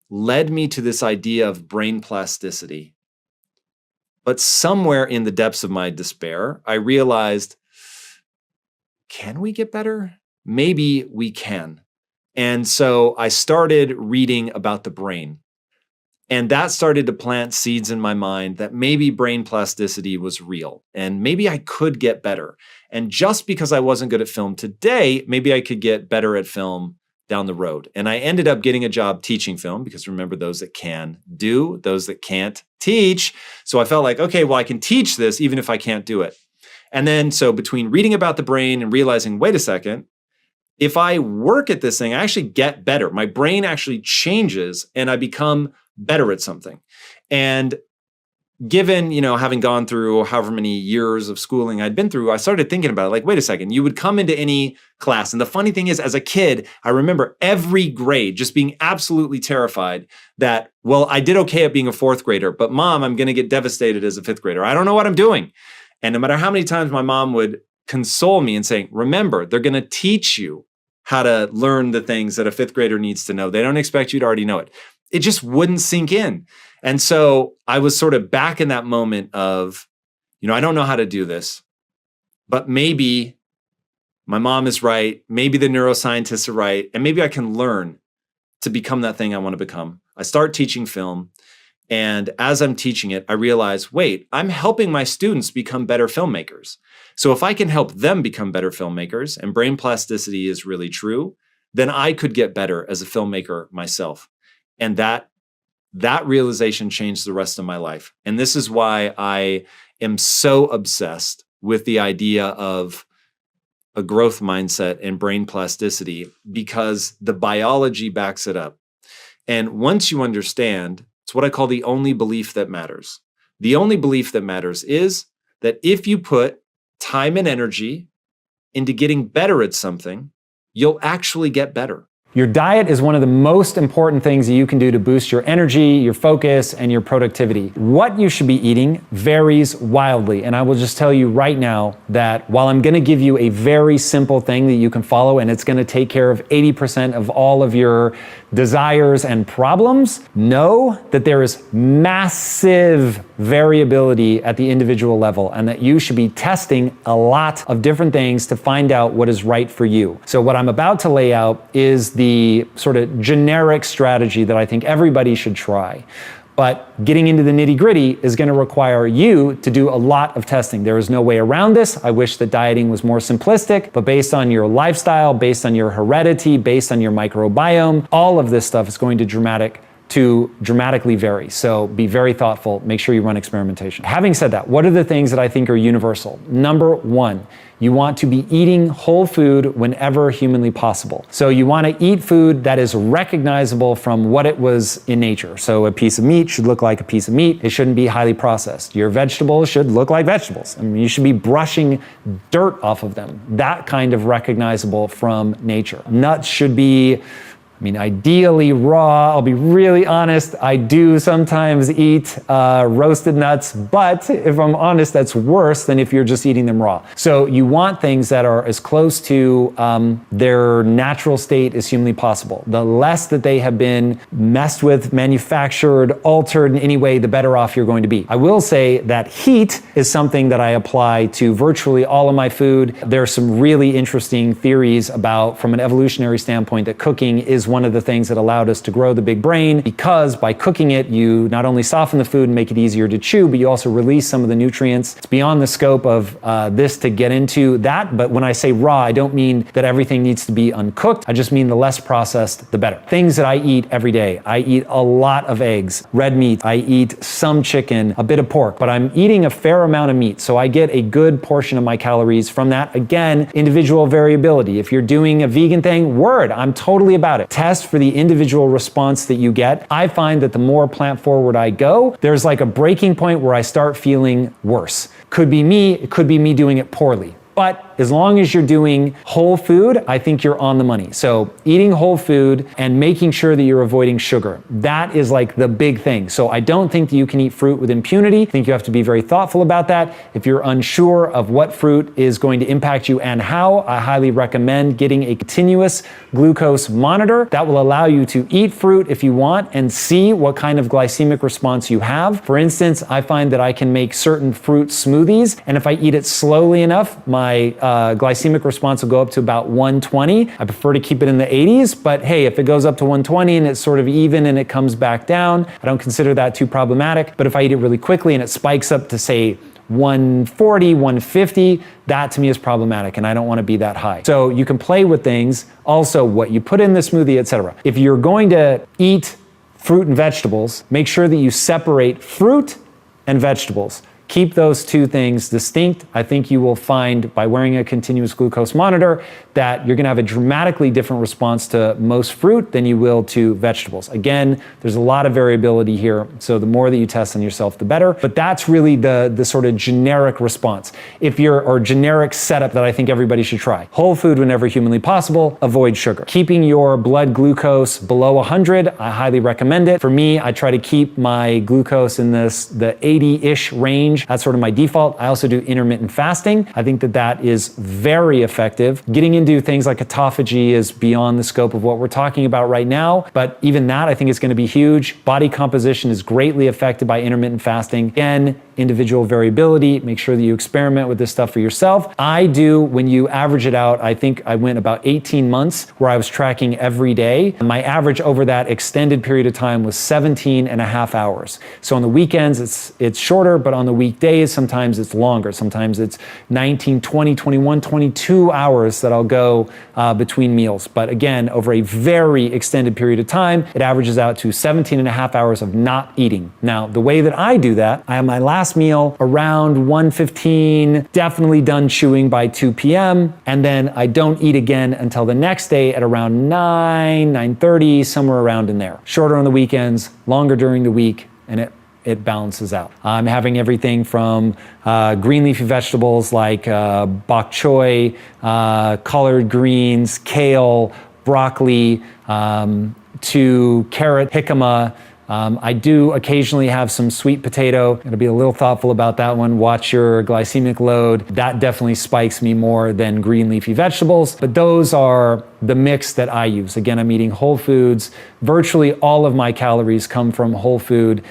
led me to this idea of brain plasticity, but somewhere in the depths of my despair, I realized, can we get better? Maybe we can. And so I started reading about the brain. And that started to plant seeds in my mind that maybe brain plasticity was real and maybe I could get better. And just because I wasn't good at film today, maybe I could get better at film down the road. And I ended up getting a job teaching film because remember, those that can do, those that can't teach. So I felt like, okay, well, I can teach this even if I can't do it. And then so between reading about the brain and realizing, wait a second, if I work at this thing, I actually get better. My brain actually changes and I become better at something. And given, having gone through however many years of schooling I'd been through, I started thinking about it, like, wait a second, you would come into any class. And the funny thing is, as a kid, I remember every grade just being absolutely terrified that, well, I did okay at being a fourth grader, but mom, I'm going to get devastated as a fifth grader. I don't know what I'm doing. And no matter how many times my mom would console me and say, remember, they're going to teach you how to learn the things that a fifth grader needs to know. They don't expect you to already know it. It just wouldn't sink in. And so I was sort of back in that moment of, I don't know how to do this, but maybe my mom is right. Maybe the neuroscientists are right. And maybe I can learn to become that thing I want to become. I start teaching film. And as I'm teaching it, I realize, wait, I'm helping my students become better filmmakers. So if I can help them become better filmmakers, and brain plasticity is really true, then I could get better as a filmmaker myself. And that realization changed the rest of my life. And this is why I am so obsessed with the idea of a growth mindset and brain plasticity, because the biology backs it up. And once you understand, it's what I call the only belief that matters. The only belief that matters is that if you put time and energy into getting better at something, you'll actually get better. Your diet is one of the most important things that you can do to boost your energy, your focus, and your productivity. What you should be eating varies wildly. And I will just tell you right now that while I'm going to give you a very simple thing that you can follow, and it's going to take care of 80% of all of your desires and problems, know that there is massive variability at the individual level and that you should be testing a lot of different things to find out what is right for you. So what I'm about to lay out is the sort of generic strategy that I think everybody should try. But getting into the nitty-gritty is going to require you to do a lot of testing. There is no way around this. I wish that dieting was more simplistic, but based on your lifestyle, based on your heredity, based on your microbiome, all of this stuff is going to dramatically vary. So be very thoughtful. Make sure you run experimentation. Having said that, what are the things that I think are universal? Number one, you want to be eating whole food whenever humanly possible. So you want to eat food that is recognizable from what it was in nature. So a piece of meat should look like a piece of meat. It shouldn't be highly processed. Your vegetables should look like vegetables. I mean, you should be brushing dirt off of them. That kind of recognizable from nature. Nuts should be, ideally raw. I'll be really honest. I do sometimes eat roasted nuts, but if I'm honest, that's worse than if you're just eating them raw. So you want things that are as close to their natural state as humanly possible. The less that they have been messed with, manufactured, altered in any way, the better off you're going to be. I will say that heat is something that I apply to virtually all of my food. There are some really interesting theories about, from an evolutionary standpoint, that cooking is one of the things that allowed us to grow the big brain, because by cooking it, you not only soften the food and make it easier to chew, but you also release some of the nutrients. It's beyond the scope of this to get into that, but when I say raw, I don't mean that everything needs to be uncooked. I just mean the less processed, the better. Things that I eat every day. I eat a lot of eggs, red meat. I eat some chicken, a bit of pork, but I'm eating a fair amount of meat, so I get a good portion of my calories from that. Again, individual variability. If you're doing a vegan thing, I'm totally about it. Test for the individual response that you get. I find that the more plant forward I go, there's like a breaking point where I start feeling worse. Could be me, it could be me doing it poorly. But as long as you're doing whole food, I think you're on the money. So eating whole food and making sure that you're avoiding sugar, that is like the big thing. So I don't think that you can eat fruit with impunity. I think you have to be very thoughtful about that. If you're unsure of what fruit is going to impact you and how, I highly recommend getting a continuous glucose monitor that will allow you to eat fruit if you want and see what kind of glycemic response you have. For instance, I find that I can make certain fruit smoothies, and if I eat it slowly enough, my glycemic response will go up to about 120. I prefer to keep it in the 80s, but hey, if it goes up to 120 and it's sort of even and it comes back down, I don't consider that too problematic. But if I eat it really quickly and it spikes up to say 140, 150, that to me is problematic, and I don't want to be that high. So you can play with things, also what you put in the smoothie, etc. If you're going to eat fruit and vegetables, make sure that you separate fruit and vegetables. Keep those two things distinct. I think you will find by wearing a continuous glucose monitor that you're gonna have a dramatically different response to most fruit than you will to vegetables. Again, there's a lot of variability here, so the more that you test on yourself, the better. But that's really the sort of generic response. Or generic setup that I think everybody should try. Whole food whenever humanly possible, avoid sugar. Keeping your blood glucose below 100, I highly recommend it. For me, I try to keep my glucose in the 80-ish range. That's sort of my default. I also do intermittent fasting. I think that is very effective. Getting into things like autophagy is beyond the scope of what we're talking about right now, but even that I think is going to be huge. Body composition is greatly affected by intermittent fasting. Again, individual variability. Make sure that you experiment with this stuff for yourself. I do, when you average it out, I think I went about 18 months where I was tracking every day. My average over that extended period of time was 17 and a half hours. So on the weekends, it's shorter, but on the weekdays, sometimes it's longer. Sometimes it's 19, 20, 21, 22 hours that I'll go between meals. But again, over a very extended period of time, it averages out to 17 and a half hours of not eating. Now, the way that I do that, I have my last meal around 1:15, definitely done chewing by 2 p.m. And then I don't eat again until the next day at around 9:30, somewhere around in there. Shorter on the weekends, longer during the week, and it balances out. I'm having everything from green leafy vegetables like bok choy, collard greens, kale, broccoli, to carrot, jicama. I do occasionally have some sweet potato. Gotta be a little thoughtful about that one. Watch your glycemic load. That definitely spikes me more than green leafy vegetables, but those are the mix that I use. Again, I'm eating whole foods. Virtually all of my calories come from whole food.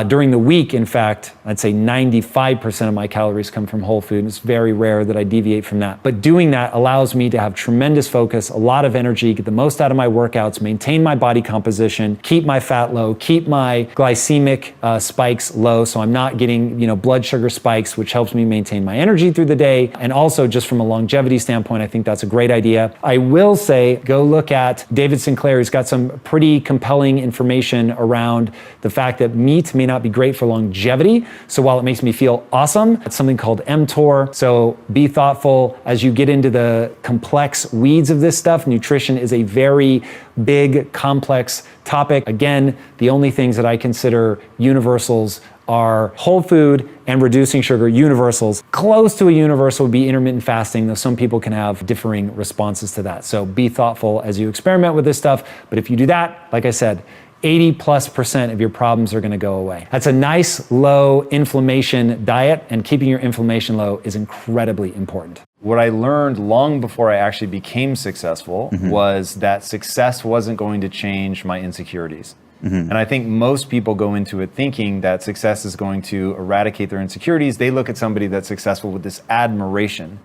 During the week, in fact, I'd say 95% of my calories come from whole food. It's very rare that I deviate from that. But doing that allows me to have tremendous focus, a lot of energy, get the most out of my workouts, maintain my body composition, keep my fat low, keep my glycemic spikes low, so I'm not getting blood sugar spikes, which helps me maintain my energy through the day. And also just from a longevity standpoint, I think that's a great idea. I will say, go look at David Sinclair. He's got some pretty compelling information around the fact that meat may not be great for longevity. So while it makes me feel awesome, it's something called mTOR. So be thoughtful as you get into the complex weeds of this stuff. Nutrition is a very big, complex topic. Again, the only things that I consider universals are whole food and reducing sugar. Universals. Close to a universal would be intermittent fasting, though some people can have differing responses to that. So be thoughtful as you experiment with this stuff. But if you do that, like I said, 80+% of your problems are gonna go away. That's a nice low inflammation diet, and keeping your inflammation low is incredibly important. What I learned long before I actually became successful was that success wasn't going to change my insecurities. And I think most people go into it thinking that success is going to eradicate their insecurities. They look at somebody that's successful with this admiration.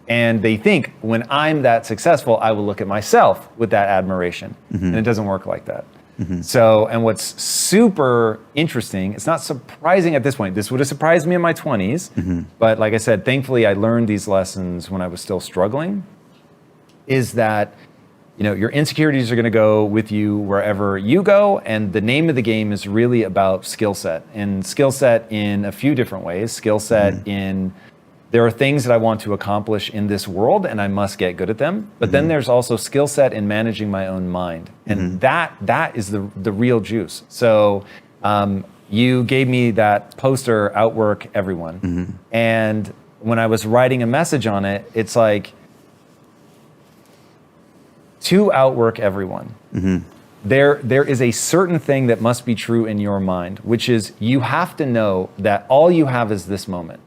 And they think, when I'm that successful, I will look at myself with that admiration. And it doesn't work like that. So, and what's super interesting, it's not surprising at this point. This would have surprised me in my 20s. But like I said, thankfully I learned these lessons when I was still struggling, is that your insecurities are going to go with you wherever you go, and the name of the game is really about skill set. And skill set in a few different ways. Skill set in, there are things that I want to accomplish in this world and I must get good at them. But then there's also skill set in managing my own mind. And that is the real juice. So you gave me that poster, Outwork Everyone. And when I was writing a message on it, it's like, to outwork everyone. There is a certain thing that must be true in your mind, which is you have to know that all you have is this moment.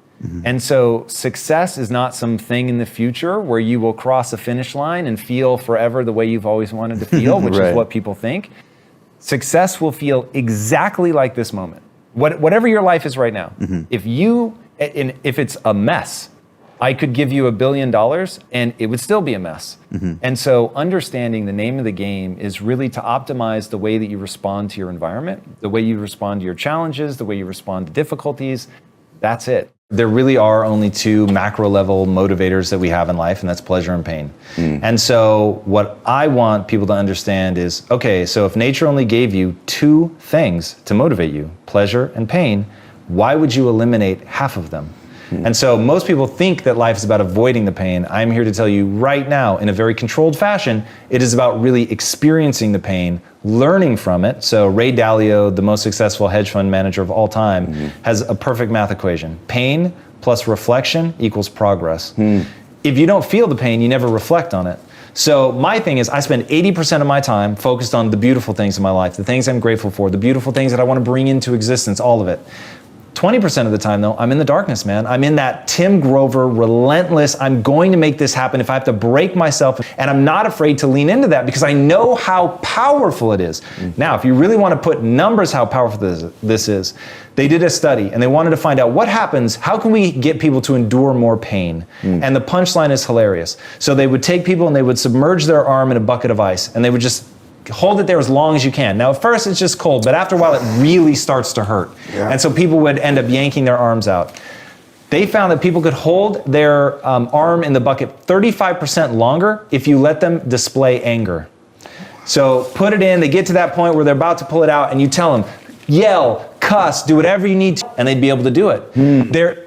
And so success is not some thing in the future where you will cross a finish line and feel forever the way you've always wanted to feel, which is what people think. Success will feel exactly like this moment. Whatever your life is right now, if it's a mess, I could give you $1 billion and it would still be a mess. And so understanding the name of the game is really to optimize the way that you respond to your environment, the way you respond to your challenges, the way you respond to difficulties. That's it. There really are only two macro level motivators that we have in life, and that's pleasure and pain. And so what I want people to understand is, okay, so if nature only gave you two things to motivate you, pleasure and pain, why would you eliminate half of them? And so most people think that life is about avoiding the pain. I'm here to tell you right now, in a very controlled fashion, it is about really experiencing the pain, learning from it. So Ray Dalio, the most successful hedge fund manager of all time, has a perfect math equation. Pain plus reflection equals progress. If you don't feel the pain, you never reflect on it. So my thing is I spend 80% of my time focused on the beautiful things in my life, the things I'm grateful for, the beautiful things that I want to bring into existence, all of it. 20% of the time, though, I'm in the darkness, man. I'm in that Tim Grover, relentless, I'm going to make this happen if I have to break myself. And I'm not afraid to lean into that because I know how powerful it is. Now, if you really want to put numbers how powerful this is, they did a study and they wanted to find out what happens, how can we get people to endure more pain? And the punchline is hilarious. So they would take people and they would submerge their arm in a bucket of ice and they would just hold it there as long as you can. Now, at first it's just cold, but after a while it really starts to hurt. And so people would end up yanking their arms out. They found that people could hold their arm in the bucket 35% longer if you let them display anger. So put it in, they get to that point where they're about to pull it out and you tell them, yell, cuss, do whatever you need to, and they'd be able to do it.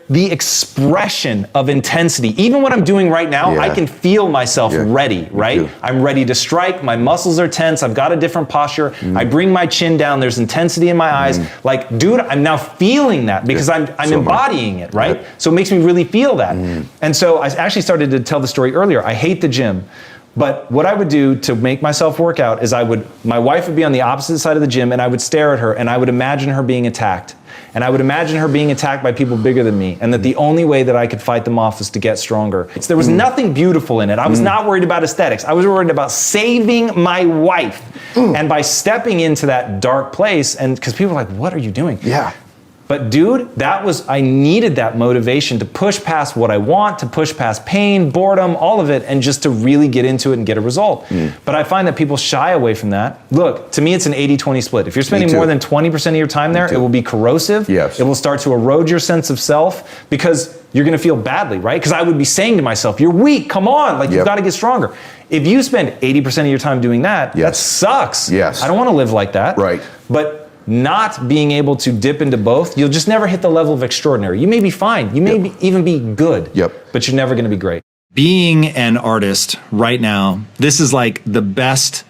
The expression of intensity, even what I'm doing right now, I can feel myself ready, right? I'm ready to strike, my muscles are tense, I've got a different posture, I bring my chin down, there's intensity in my eyes. Like, dude, I'm now feeling that because I'm embodying it, right? So it makes me really feel that. And so I actually started to tell the story earlier. I hate the gym. But what I would do to make myself work out is my wife would be on the opposite side of the gym and I would stare at her and I would imagine her being attacked. And I would imagine her being attacked by people bigger than me and that the only way that I could fight them off was to get stronger. There was nothing beautiful in it. I was not worried about aesthetics. I was worried about saving my wife. And by stepping into that dark place, and because people are like, what are you doing? But dude, I needed that motivation to push past what I want, to push past pain, boredom, all of it, and just to really get into it and get a result. But I find that people shy away from that. Look, to me, it's an 80-20 split. If you're spending more than 20% of your time there, it will be corrosive. It will start to erode your sense of self because you're going to feel badly, right? Because I would be saying to myself, you're weak, come on, like you've got to get stronger. If you spend 80% of your time doing that, that sucks. I don't want to live like that. But not being able to dip into both, you'll just never hit the level of extraordinary. You may be fine. You may even be good, but you're never going to be great. Being an artist right now, this is like the best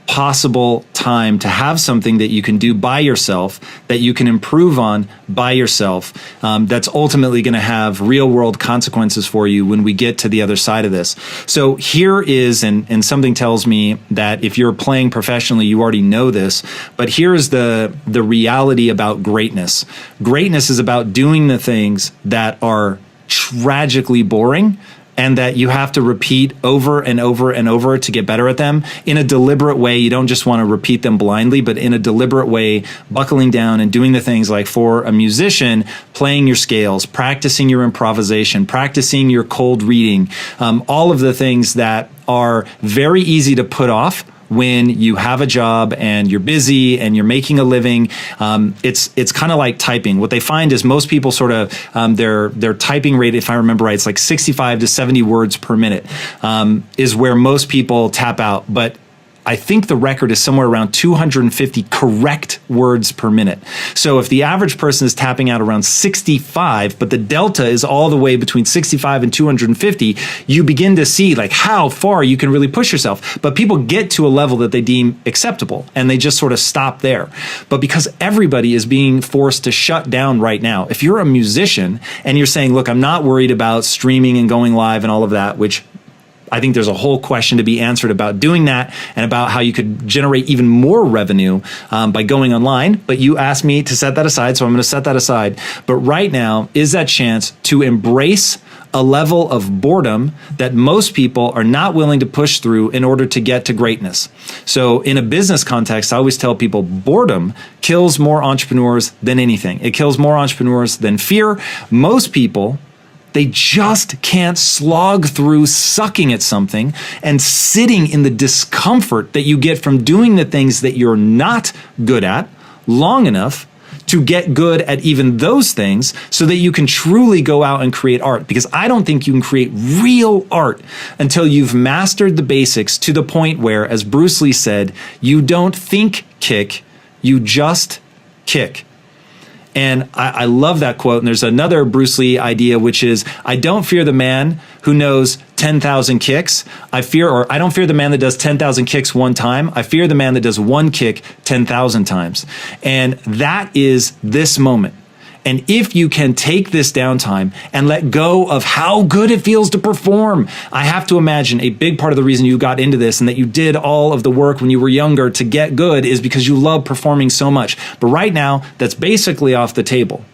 possible time to have something that you can do by yourself, that you can improve on by yourself, that's ultimately going to have real world consequences for you when we get to the other side of this. So here is, and something tells me that if you're playing professionally, you already know this, but here's the reality about greatness. Greatness is about doing the things that are tragically boring and that you have to repeat over and over and over to get better at them in a deliberate way. You don't just want to repeat them blindly, but in a deliberate way, buckling down and doing the things like, for a musician, playing your scales, practicing your improvisation, practicing your cold reading, all of the things that are very easy to put off when you have a job and you're busy and you're making a living. It's kind of like typing. What they find is most people sort of, their typing rate, if I remember right, it's like 65 to 70 words per minute, is where most people tap out. But I think the record is somewhere around 250 correct words per minute. So if the average person is tapping out around 65, but the delta is all the way between 65 and 250, you begin to see like how far you can really push yourself. But people get to a level that they deem acceptable and they just sort of stop there. But because everybody is being forced to shut down right now, if you're a musician and you're saying, look, I'm not worried about streaming and going live and all of that, which I think there's a whole question to be answered about doing that and about how you could generate even more revenue by going online. But you asked me to set that aside, so I'm going to set that aside. But right now is that chance to embrace a level of boredom that most people are not willing to push through in order to get to greatness. So in a business context, I always tell people boredom kills more entrepreneurs than anything. It kills more entrepreneurs than fear. Most people, they just can't slog through sucking at something and sitting in the discomfort that you get from doing the things that you're not good at long enough to get good at even those things so that you can truly go out and create art. Because I don't think you can create real art until you've mastered the basics to the point where, as Bruce Lee said, you don't think kick, you just kick. And I love that quote. And there's another Bruce Lee idea, which is, I don't fear the man who knows 10,000 kicks. I don't fear the man that does 10,000 kicks one time. I fear the man that does one kick 10,000 times. And that is this moment. And if you can take this downtime and let go of how good it feels to perform, I have to imagine a big part of the reason you got into this and that you did all of the work when you were younger to get good is because you love performing so much. But right now, that's basically off the table.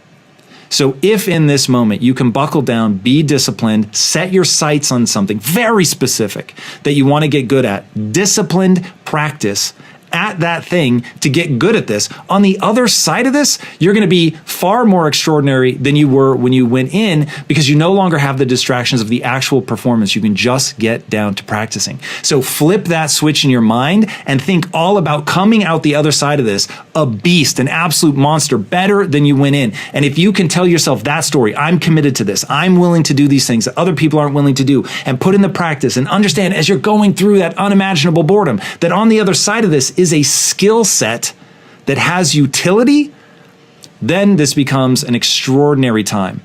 So if in this moment you can buckle down, be disciplined, set your sights on something very specific that you want to get good at, disciplined practice at that thing to get good at this. On the other side of this, you're going to be far more extraordinary than you were when you went in because you no longer have the distractions of the actual performance. You can just get down to practicing. So flip that switch in your mind and think all about coming out the other side of this a beast, an absolute monster, better than you went in. And if you can tell yourself that story, I'm committed to this, I'm willing to do these things that other people aren't willing to do, and put in the practice and understand as you're going through that unimaginable boredom, that on the other side of this is a skill set that has utility, then this becomes an extraordinary time.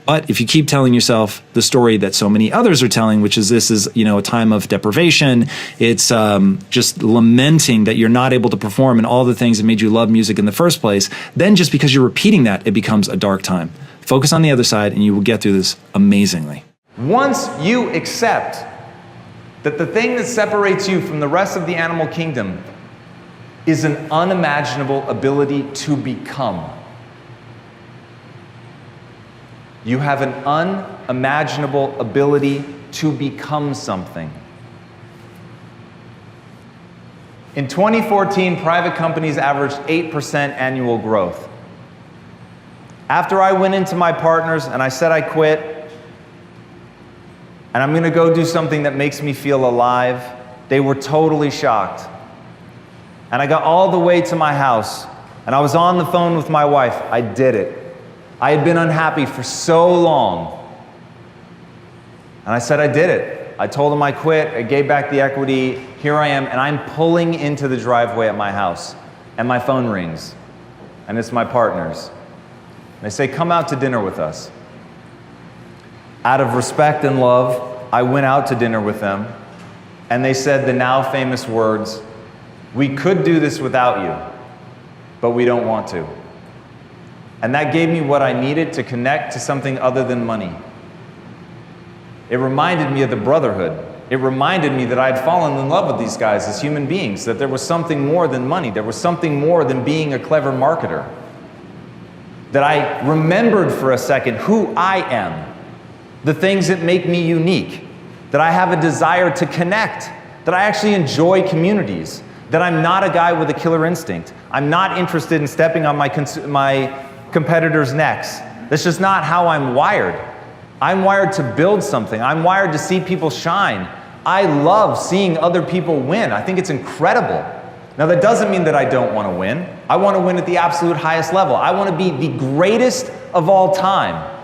But if you keep telling yourself the story that so many others are telling, which is this is, a time of deprivation, it's just lamenting that you're not able to perform and all the things that made you love music in the first place, then just because you're repeating that, it becomes a dark time. Focus on the other side and you will get through this amazingly. Once you accept that the thing that separates you from the rest of the animal kingdom is an unimaginable ability to become. You have an unimaginable ability to become something. In 2014, private companies averaged 8% annual growth. After I went into my partners and I said I quit, and I'm going to go do something that makes me feel alive, they were totally shocked. And I got all the way to my house, and I was on the phone with my wife. I did it. I had been unhappy for so long. And I said I did it. I told them I quit. I gave back the equity. Here I am, and I'm pulling into the driveway at my house, and my phone rings, and it's my partners. They say, come out to dinner with us. Out of respect and love, I went out to dinner with them, and they said the now famous words, we could do this without you, but we don't want to. And that gave me what I needed to connect to something other than money. It reminded me of the brotherhood. It reminded me that I had fallen in love with these guys as human beings, that there was something more than money. There was something more than being a clever marketer. That I remembered for a second who I am, the things that make me unique, that I have a desire to connect, that I actually enjoy communities, that I'm not a guy with a killer instinct. I'm not interested in stepping on my competitors' necks. That's just not how I'm wired. I'm wired to build something. I'm wired to see people shine. I love seeing other people win. I think it's incredible. Now that doesn't mean that I don't want to win. I want to win at the absolute highest level. I want to be the greatest of all time.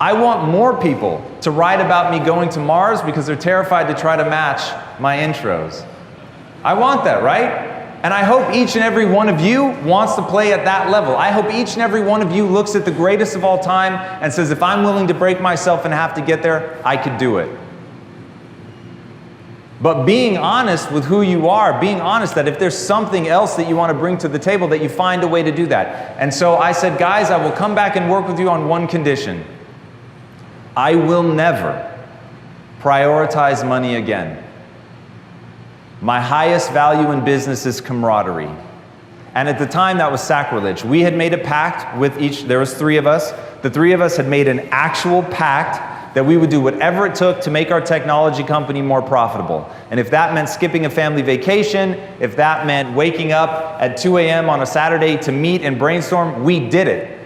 I want more people to write about me going to Mars because they're terrified to try to match my intros. I want that, right? And I hope each and every one of you wants to play at that level. I hope each and every one of you looks at the greatest of all time and says, if I'm willing to break myself and have to get there, I could do it. But being honest with who you are, being honest that if there's something else that you want to bring to the table, that you find a way to do that. And so I said, guys, I will come back and work with you on one condition. I will never prioritize money again. My highest value in business is camaraderie. And at the time, that was sacrilege. We had made a pact with each, there was 3 of us. The 3 of us had made an actual pact that we would do whatever it took to make our technology company more profitable. And if that meant skipping a family vacation, if that meant waking up at 2 a.m. on a Saturday to meet and brainstorm, we did it.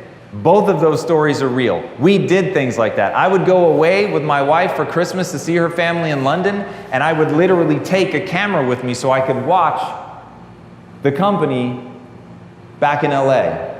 Both of those stories are real. We did things like that. I would go away with my wife for Christmas to see her family in London, and I would literally take a camera with me so I could watch the company back in LA.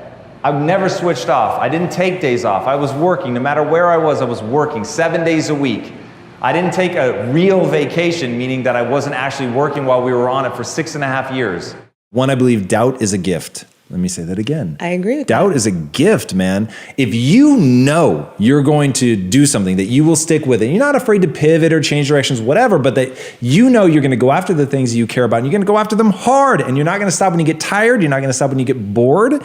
I've never switched off. I didn't take days off. I was working. No matter where I was working 7 days a week. I didn't take a real vacation, meaning that I wasn't actually working while we were on it for 6.5 years. One, I believe doubt is a gift. Let me say that again. I agree with Doubt that. is a gift, man. If you know you're going to do something, that you will stick with it, you're not afraid to pivot or change directions, whatever, but that you know you're going to go after the things you care about, and you're going to go after them hard, and you're not going to stop when you get tired, you're not going to stop when you get bored,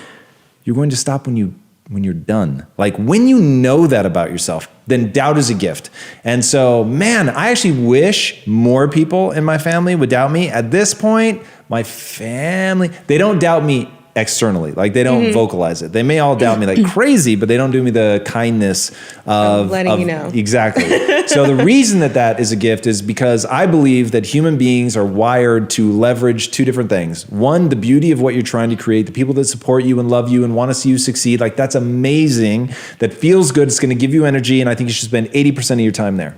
you're going to stop when you're done. Like, when you know that about yourself, then doubt is a gift. And so, man, I actually wish more people in my family would doubt me. At this point, my family, they don't doubt me externally. Like, they don't vocalize it. They may all doubt me like crazy, but they don't do me the kindness of letting you know. Exactly. So the reason that is a gift is because I believe that human beings are wired to leverage 2 different things. One, the beauty of what you're trying to create, the people that support you and love you and want to see you succeed. Like, that's amazing. That feels good. It's going to give you energy. And I think you should spend 80% of your time there.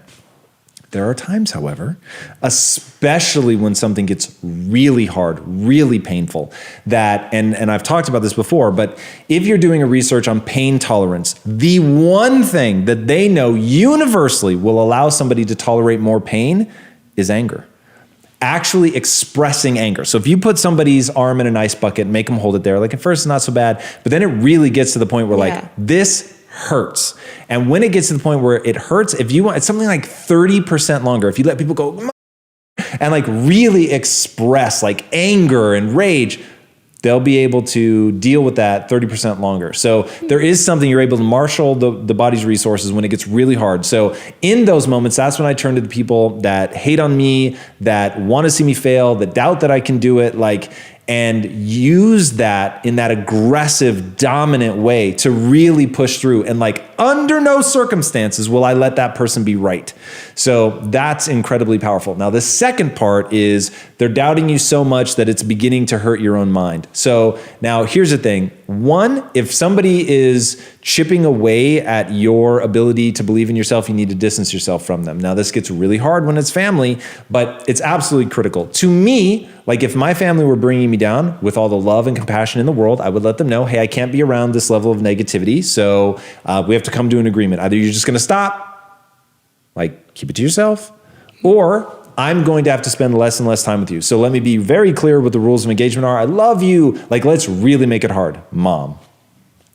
There are times, however, especially when something gets really hard, really painful, that, and I've talked about this before, but if you're doing a research on pain tolerance, the one thing that they know universally will allow somebody to tolerate more pain is anger. Actually expressing anger. So if you put somebody's arm in an ice bucket and make them hold it there, like at first it's not so bad, but then it really gets to the point where like, this hurts. And when it gets to the point where it hurts, if you want, it's something like 30% longer. If you let people go and like really express like anger and rage, they'll be able to deal with that 30% longer. So there is something, you're able to marshal the body's resources when it gets really hard. So in those moments, that's when I turn to the people that hate on me, that want to see me fail, that doubt that I can do it, like, and use that in that aggressive, dominant way to really push through. And like, under no circumstances will I let that person be right. So that's incredibly powerful. Now, the second part is they're doubting you so much that it's beginning to hurt your own mind. So now here's the thing. One, if somebody is chipping away at your ability to believe in yourself, you need to distance yourself from them. Now, this gets really hard when it's family, but it's absolutely critical. To me, like if my family were bringing me down with all the love and compassion in the world, I would let them know, hey, I can't be around this level of negativity. So we have to come to an agreement. Either you're just going to stop, like keep it to yourself, or I'm going to have to spend less and less time with you. So let me be very clear what the rules of engagement are. I love you. Like, let's really make it hard. Mom,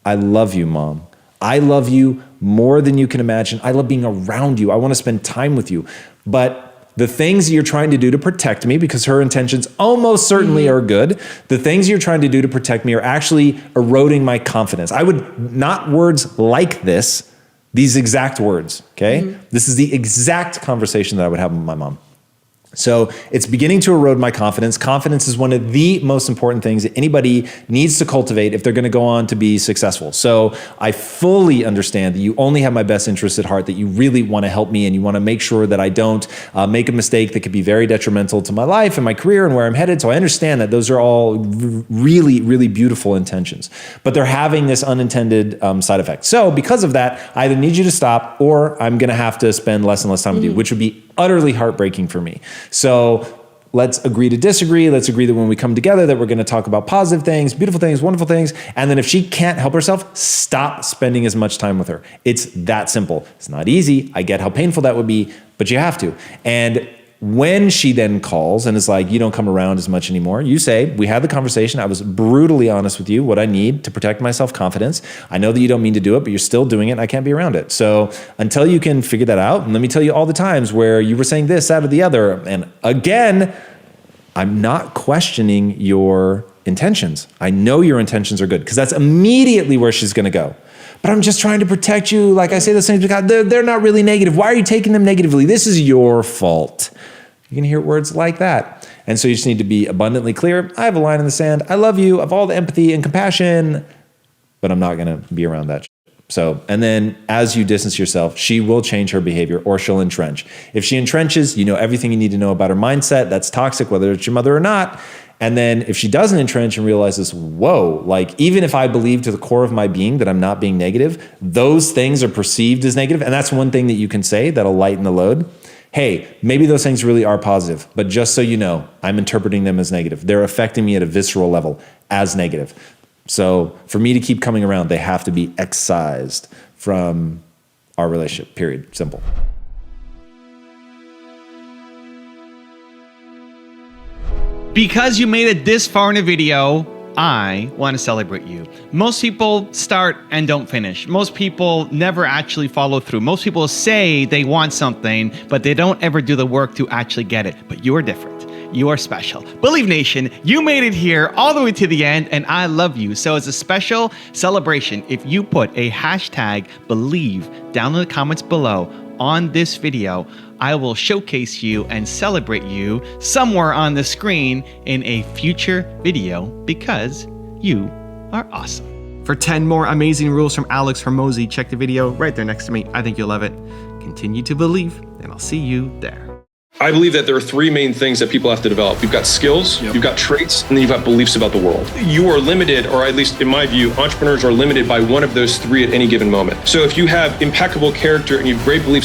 I love you, Mom. I love you more than you can imagine. I love being around you. I want to spend time with you. But the things you're trying to do to protect me, because her intentions almost certainly are good, the things you're trying to do to protect me are actually eroding my confidence. I would not words like this, these exact words, okay? This is the exact conversation that I would have with my mom. So it's beginning to erode my confidence. Confidence is one of the most important things that anybody needs to cultivate if they're going to go on to be successful. So I fully understand that you only have my best interest at heart, that you really want to help me and you want to make sure that I don't make a mistake that could be very detrimental to my life and my career and where I'm headed. So I understand that those are all really, really beautiful intentions, but they're having this unintended side effect. So because of that, I either need you to stop or I'm going to have to spend less and less time with you, which would be utterly heartbreaking for me. So let's agree to disagree. Let's agree that when we come together that we're going to talk about positive things, beautiful things, wonderful things. And then if she can't help herself, stop spending as much time with her. It's that simple. It's not easy. I get how painful that would be, but you have to. And when she then calls and is like, you don't come around as much anymore, you say, we had the conversation. I was brutally honest with you, what I need to protect my self-confidence. I know that you don't mean to do it, but you're still doing it and I can't be around it. So until you can figure that out, and let me tell you all the times where you were saying this, that, or the other. And again, I'm not questioning your intentions. I know your intentions are good because that's immediately where she's going to go. But I'm just trying to protect you. Like I say those things because they're not really negative. Why are you taking them negatively? This is your fault. You can hear words like that. And so you just need to be abundantly clear. I have a line in the sand. I love you. I have all the empathy and compassion, but I'm not going to be around that. So, and then as you distance yourself, she will change her behavior or she'll entrench. If she entrenches, you know everything you need to know about her mindset. That's toxic, whether it's your mother or not. And then if she doesn't entrench and realizes, whoa, like even if I believe to the core of my being that I'm not being negative, those things are perceived as negative. And that's one thing that you can say that'll lighten the load. Hey, maybe those things really are positive, but just so you know, I'm interpreting them as negative. They're affecting me at a visceral level as negative. So for me to keep coming around, they have to be excised from our relationship, period, simple. Because you made it this far in a video, I want to celebrate you. Most people start and don't finish. Most people never actually follow through. Most people say they want something, but they don't ever do the work to actually get it. But you are different. You are special. Believe Nation, you made it here all the way to the end, and I love you. So as a special celebration, if you put a hashtag believe down in the comments below on this video, I will showcase you and celebrate you somewhere on the screen in a future video because you are awesome. For 10 more amazing rules from Alex Hormozi, check the video right there next to me. I think you'll love it. Continue to believe, and I'll see you there. I believe that there are three main things that people have to develop. You've got skills, you've got traits, and then you've got beliefs about the world. You are limited, or at least in my view, entrepreneurs are limited by one of those three at any given moment. So if you have impeccable character and you have great beliefs